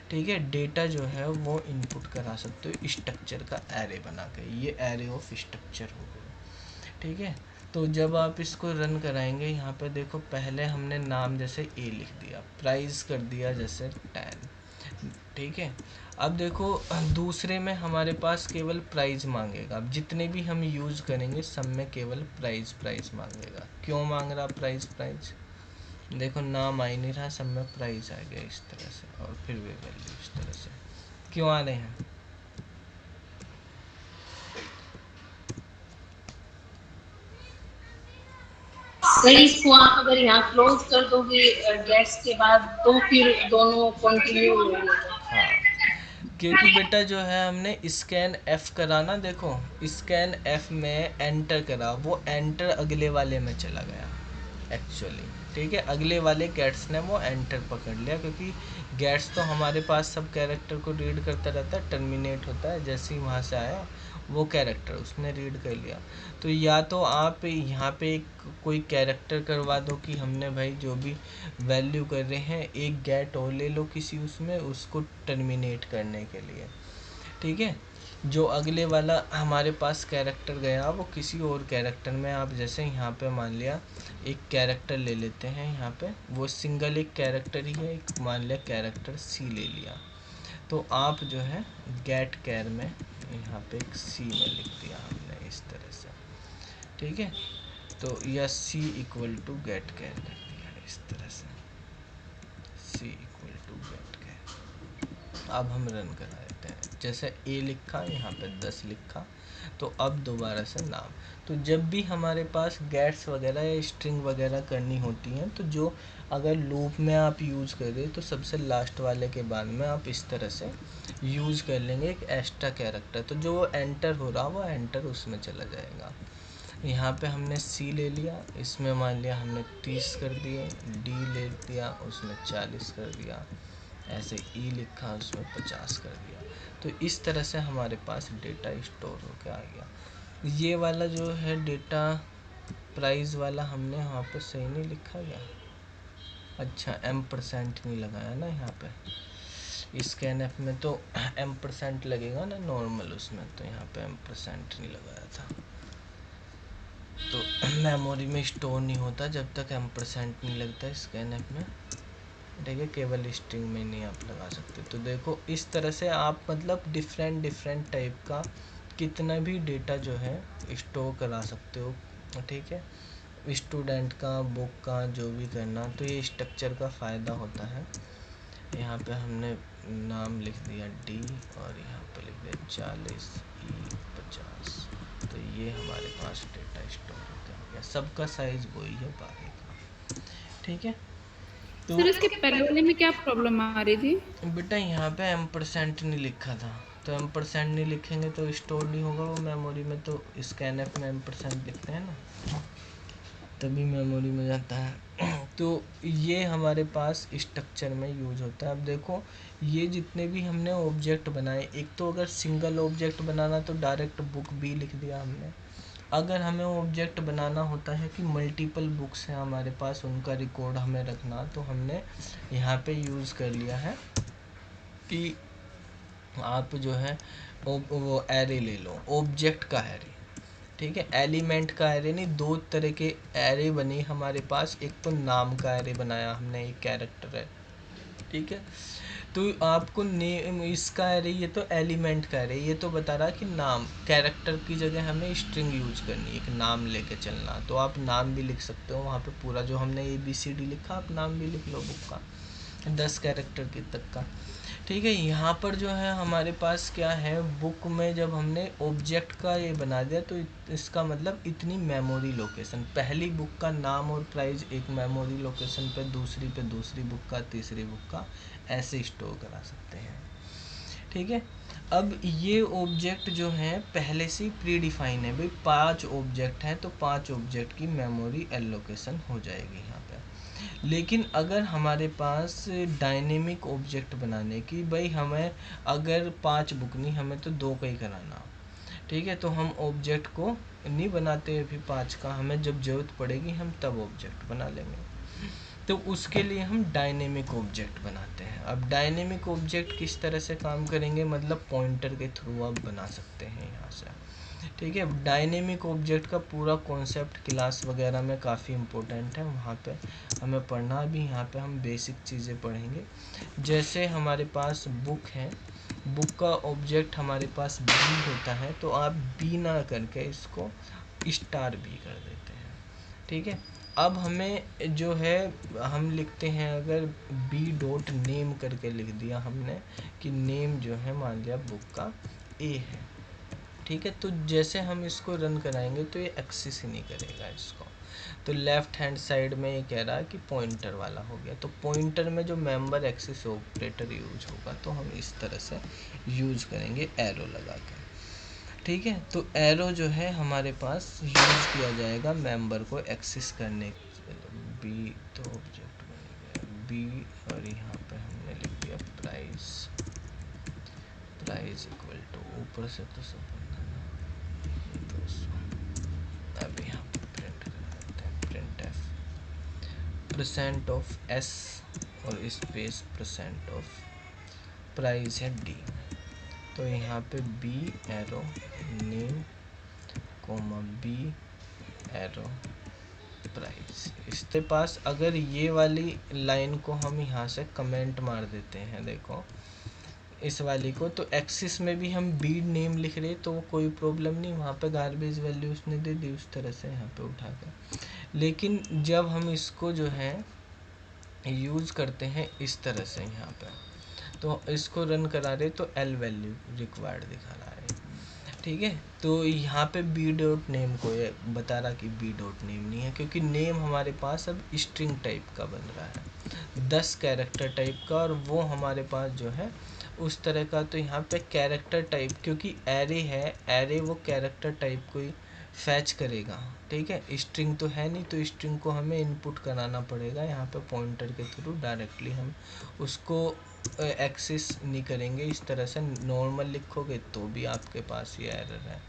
ठीक है, डेटा जो है वो इनपुट करा सकते हो स्ट्रक्चर का एरे बना के, ये एरे ऑफ स्ट्रक्चर हो गया, ठीक है। तो जब आप इसको रन कराएंगे, यहाँ पे देखो पहले हमने नाम जैसे ए लिख दिया, प्राइस कर दिया जैसे 10, ठीक है। अब देखो दूसरे में हमारे पास केवल प्राइस मांगेगा, अब जितने भी हम यूज़ करेंगे सब में केवल प्राइस मांगेगा। क्यों मांग रहा प्राइस, देखो नाम आ ही नहीं रहा, सब में प्राइस आ गया इस तरह से, और फिर वे वैल्यू इस तरह से क्यों आ रहे हैं। सर इसको आप अगर यहाँ क्लोज कर दोगे गेट्स के बाद, तो फिर दोनों कंटिन्यू होंगे। हाँ, क्योंकि बेटा जो है हमने स्कैन एफ करा ना, देखो स्कैन एफ में एंटर करा, वो एंटर अगले वाले में चला गया एक्चुअली, ठीक है। अगले वाले गेट्स ने वो एंटर पकड़ लिया, क्योंकि गेट्स तो हमारे पास सब कैरेक्टर को रीड करता रहता है, टर्मिनेट होता है जैसे ही वहाँ से आया वो कैरेक्टर उसने रीड कर लिया। तो या तो आप यहाँ पे कोई कैरेक्टर करवा दो कि हमने भाई जो भी वैल्यू कर रहे हैं एक गेट और ले लो किसी उसमें, उसको टर्मिनेट करने के लिए, ठीक है। जो अगले वाला हमारे पास कैरेक्टर गया वो किसी और कैरेक्टर में, आप जैसे यहाँ पे मान लिया एक कैरेक्टर ले लेते हैं, यहाँ पे वो सिंगल एक कैरेक्टर ही है, एक मान लिया कैरेक्टर सी ले लिया, तो आप जो है गेट कैर में यहाँ पे एक सी में लिख दिया हमने इस तरह से, ठीक है। तो या सी इक्वल टू गेट कैर कर दिया इस तरह से, सी इक्वल टू गेट कैर। अब हम रन करा देते हैं, जैसे ए लिखा यहाँ पे 10 लिखा, तो अब दोबारा से नाम। तो जब भी हमारे पास गेट्स वगैरह या स्ट्रिंग वगैरह करनी होती हैं, तो जो अगर लूप में आप यूज़ कर रहे तो सबसे लास्ट वाले के बाद में आप इस तरह से यूज़ कर लेंगे एक एक्स्ट्रा कैरेक्टर, तो जो एंटर हो रहा वो एंटर उसमें चला जाएगा। यहाँ पे हमने सी ले लिया, इसमें मान लिया हमने 30 कर दिए, डी ले दिया उसमें 40 कर दिया, ऐसे ई लिखा उसमें 50 कर दिया। तो इस तरह से हमारे पास डेटा स्टोर होकर आ गया। ये वाला जो है डेटा प्राइस वाला हमने यहाँ पे सही नहीं लिखा क्या? अच्छा M% नहीं लगाया ना यहाँ पे, स्कैनएफ में तो M% लगेगा ना नॉर्मल उसमें, तो यहाँ पे M% नहीं लगाया था। तो मेमोरी में स्टोर नहीं होता जब तक M% नहीं लगता स्कैनएफ में, ठीक है, केवल स्ट्रिंग में नहीं आप लगा सकते। तो देखो इस तरह से आप मतलब डिफरेंट टाइप का कितना भी डेटा जो है स्टोर करा सकते हो, ठीक है, स्टूडेंट का, बुक का, जो भी करना। तो ये स्ट्रक्चर का फ़ायदा होता है। यहाँ पे हमने नाम लिख दिया D और यहाँ पे लिख दिया 40E50। तो ये हमारे पास डेटा स्टोर हो गया, सबका साइज वही है 12 का, ठीक है। तो सर इसके पहले वाले में क्या प्रॉब्लम आ रही थी? बेटा यहाँ पे M% नहीं लिखा था, तो M% नहीं लिखेंगे तो स्टोर नहीं होगा वो मेमोरी में। तो स्कैनएफ में M% लिखते हैं ना, तभी मेमोरी में जाता है। तो ये हमारे पास स्ट्रक्चर में यूज होता है। अब देखो ये जितने भी हमने ऑब्जेक्ट बनाए, एक तो अगर सिंगल ऑब्जेक्ट बनाना तो डायरेक्ट बुक भी लिख दिया हमने। अगर हमें ऑब्जेक्ट बनाना होता है कि मल्टीपल बुक्स हैं हमारे पास, उनका रिकॉर्ड हमें रखना, तो हमने यहाँ पे यूज़ कर लिया है कि आप जो है वो एरे ले लो, ऑब्जेक्ट का एरे, ठीक है, एलिमेंट का एरे नहीं। दो तरह के एरे बने हमारे पास, एक तो नाम का एरे बनाया हमने, एक कैरेक्टर है, ठीक है। तो आपको नेम इसका एरे, ये तो एलिमेंट का एरे, ये तो बता रहा कि नाम, कैरेक्टर की जगह हमें स्ट्रिंग यूज करनी है, एक नाम लेके चलना। तो आप नाम भी लिख सकते हो वहाँ पे, पूरा जो हमने ABCD लिखा आप नाम भी लिख लो बुक का, 10 कैरेक्टर की तक का, ठीक है। यहाँ पर जो है हमारे पास क्या है, बुक में जब हमने ऑब्जेक्ट का ये बना दिया तो इसका मतलब इतनी मेमोरी लोकेशन, पहली बुक का नाम और प्राइस एक मेमोरी लोकेशन पे दूसरी बुक का, तीसरी बुक का, ऐसे स्टोर करा सकते हैं, ठीक है। अब ये ऑब्जेक्ट जो है पहले से ही प्री डिफाइन है भाई, 5 ऑब्जेक्ट हैं तो 5 ऑब्जेक्ट की मेमोरी एलोकेशन हो जाएगी यहाँ पे। लेकिन अगर हमारे पास डायनेमिक ऑब्जेक्ट बनाने की, भाई हमें अगर 5 बुक नहीं, हमें तो 2 का ही कराना, ठीक है, तो हम ऑब्जेक्ट को नहीं बनाते अभी 5 का, हमें जब ज़रूरत पड़ेगी हम तब ऑब्जेक्ट बना लेंगे। तो उसके लिए हम डायनेमिक ऑब्जेक्ट बनाते हैं। अब डायनेमिक ऑब्जेक्ट किस तरह से काम करेंगे, मतलब पॉइंटर के थ्रू आप बना सकते हैं यहाँ से, ठीक है। डायनेमिक ऑब्जेक्ट का पूरा कॉन्सेप्ट क्लास वगैरह में काफ़ी इम्पोर्टेंट है, वहाँ पे हमें पढ़ना भी, यहाँ पे हम बेसिक चीज़ें पढ़ेंगे। जैसे हमारे पास बुक है, बुक का ऑब्जेक्ट हमारे पास बी होता है, तो आप बी ना करके इसको स्टार बी कर देते हैं, ठीक है। अब हमें जो है हम लिखते हैं, अगर B.name करके लिख दिया हमने कि नेम जो है मान लिया बुक का A है, ठीक है। तो जैसे हम इसको रन कराएंगे तो ये एक्सेस ही नहीं करेगा इसको। तो लेफ्ट हैंड साइड में ये कह रहा है कि पॉइंटर वाला हो गया, तो पॉइंटर में जो मेंबर एक्सेस ऑपरेटर यूज होगा तो हम इस तरह से यूज करेंगे एरो लगा के, ठीक है। तो एरो जो है हमारे पास यूज किया जाएगा मेंबर को एक्सेस करने के लिए। बी तो ऑब्जेक्ट बन गया बी, और यहाँ पे हमने लिख दिया प्राइस इक्वल टू, ऊपर से तो सब बनना ना, 200। अब यहाँ पे प्रिंट कर देते हैं, प्रिंट एफ % ऑफ एस और स्पेस % ऑफ प्राइस है डी। तो यहाँ पे B arrow name comma B arrow price. इसके पास अगर ये वाली लाइन को हम यहाँ से कमेंट मार देते हैं, देखो इस वाली को, तो एक्सिस में भी हम बी नेम लिख रहे तो कोई प्रॉब्लम नहीं, वहाँ पे गार्बेज वैल्यू उसने दे दी उस तरह से यहाँ पे उठा कर। लेकिन जब हम इसको जो है यूज़ करते हैं इस तरह से यहाँ पे, तो इसको रन करा रहे तो एल वैल्यू रिक्वायर्ड दिखा रहा है, ठीक है। तो यहाँ पे B.name को ये बता रहा कि B.name नहीं है, क्योंकि नेम हमारे पास अब स्ट्रिंग टाइप का बन रहा है, 10 कैरेक्टर टाइप का, और वो हमारे पास जो है उस तरह का। तो यहाँ पे कैरेक्टर टाइप, क्योंकि एरे है, एरे वो कैरेक्टर टाइप को ही फैच करेगा, ठीक है, स्ट्रिंग तो है नहीं, तो स्ट्रिंग को हमें इनपुट कराना पड़ेगा यहाँ पे पॉइंटर के थ्रू, डायरेक्टली हम उसको एक्सेस नहीं करेंगे। इस तरह से नॉर्मल लिखोगे तो भी आपके पास ये एरर है।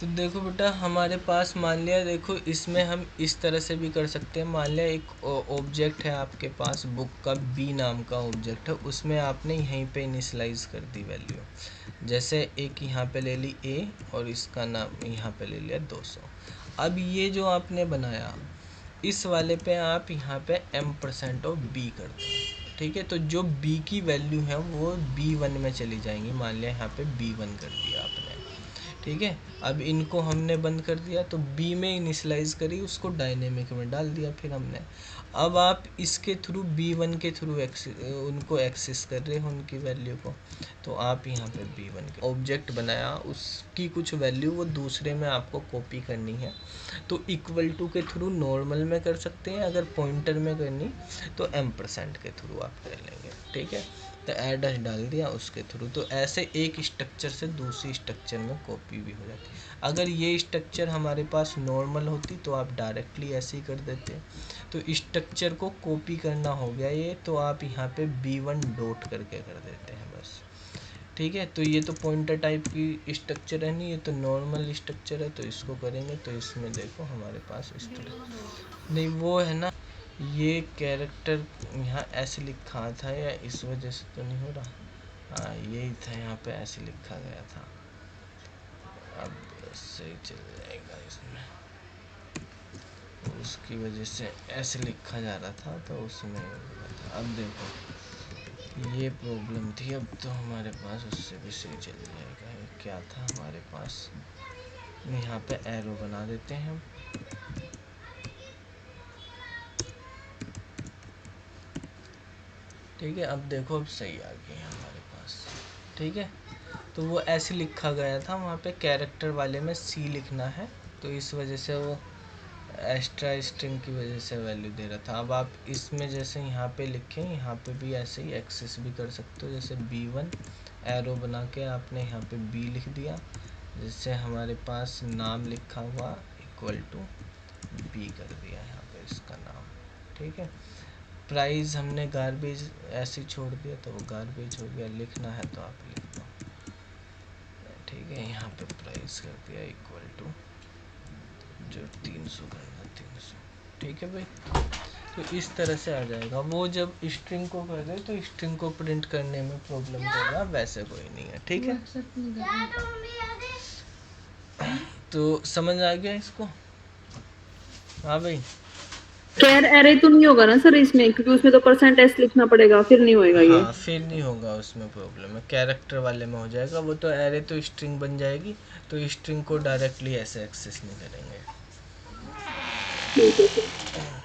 तो देखो बेटा, हमारे पास मान लिया, देखो इसमें हम इस तरह से भी कर सकते हैं। मान लिया एक ऑब्जेक्ट है आपके पास, बुक का बी नाम का ऑब्जेक्ट है, उसमें आपने यहीं पे इनिशलाइज कर दी वैल्यू। जैसे एक यहाँ पे ले ली ए और इसका नाम यहाँ पे ले लिया 200। अब ये जो आपने बनाया, इस वाले पे आप यहाँ पे m% ऑफ b कर दो, ठीक है। तो जो b की वैल्यू है वो b1 में चली जाएंगी। मान लिया यहाँ पे b1 कर दिया आपने, ठीक है। अब इनको हमने बंद कर दिया, तो b में इनिशलाइज करी, उसको डायनेमिक में डाल दिया फिर हमने। अब आप इसके थ्रू b1 के थ्रू उनको एक्सेस कर रहे हो उनकी वैल्यू को, तो आप यहाँ पे b1 के ऑब्जेक्ट बनाया, उसकी कुछ वैल्यू वो दूसरे में आपको कॉपी करनी है, तो इक्वल टू के थ्रू नॉर्मल में कर सकते हैं। अगर पॉइंटर में करनी तो m% के थ्रू आप कर लेंगे, ठीक है। तो ऐड डाल दिया उसके थ्रू, तो ऐसे एक स्ट्रक्चर से दूसरी स्ट्रक्चर में कॉपी भी हो जाती है। अगर ये स्ट्रक्चर हमारे पास नॉर्मल होती तो आप डायरेक्टली ऐसे ही कर देते। तो स्ट्रक्चर को कॉपी करना हो गया ये, तो आप यहाँ पे b1 डॉट करके कर देते हैं बस, ठीक है। तो ये तो पॉइंटर टाइप की स्ट्रक्चर है नहीं, ये तो नॉर्मल स्ट्रक्चर है। तो इसको करेंगे तो इसमें देखो हमारे पास इस तरह नहीं, वो है ना, ये कैरेक्टर यहाँ ऐसे लिखा था, या इस वजह से तो नहीं हो रहा। हाँ यही था, यहाँ पे ऐसे लिखा गया था। अब सही चल जाएगा इसमें, उसकी वजह से ऐसे लिखा जा रहा था, तो उसमें था। अब देखो ये प्रॉब्लम थी, अब तो हमारे पास उससे भी सही चल जाएगा। ये क्या था हमारे पास, यहाँ पे एरो बना देते हैं हम, ठीक है। अब देखो अब सही आ गई है हमारे पास, ठीक है। तो वो ऐसे लिखा गया था, वहाँ पे कैरेक्टर वाले में सी लिखना है, तो इस वजह से वो एक्स्ट्रा स्ट्रिंग की वजह से वैल्यू दे रहा था। अब आप इसमें जैसे यहाँ पे लिखें, यहाँ पे भी ऐसे ही एक्सेस भी कर सकते हो। जैसे b1 एरो बना के आपने यहाँ पे b लिख दिया, जिससे हमारे पास नाम लिखा हुआ इक्वल टू b कर दिया यहाँ पे इसका नाम, ठीक है। प्राइस हमने गार्बेज ऐसे ही छोड़ दिया, तो वो गार्बेज हो गया। लिखना है तो आप लिख दो, ठीक है। यहाँ पे प्राइस कर दिया इक्वल टू जो 300 करना 300, ठीक है भाई। तो इस तरह से आ जाएगा। वो जब स्ट्रिंग को कर दे तो स्ट्रिंग को प्रिंट करने में प्रॉब्लम होगा, वैसे कोई नहीं है, ठीक है। तो समझ आ गया इसको? हाँ भाई। कैर एरे तो नहीं होगा ना सर इसमें, क्योंकि उसमें तो %s लिखना पड़ेगा, फिर नहीं होएगा ये। हाँ फिर नहीं होगा, उसमें प्रॉब्लम है। कैरेक्टर वाले में हो जाएगा वो, तो एरे तो स्ट्रिंग बन जाएगी, तो स्ट्रिंग को डायरेक्टली ऐसे एक्सेस नहीं करेंगे। ठीक है सर।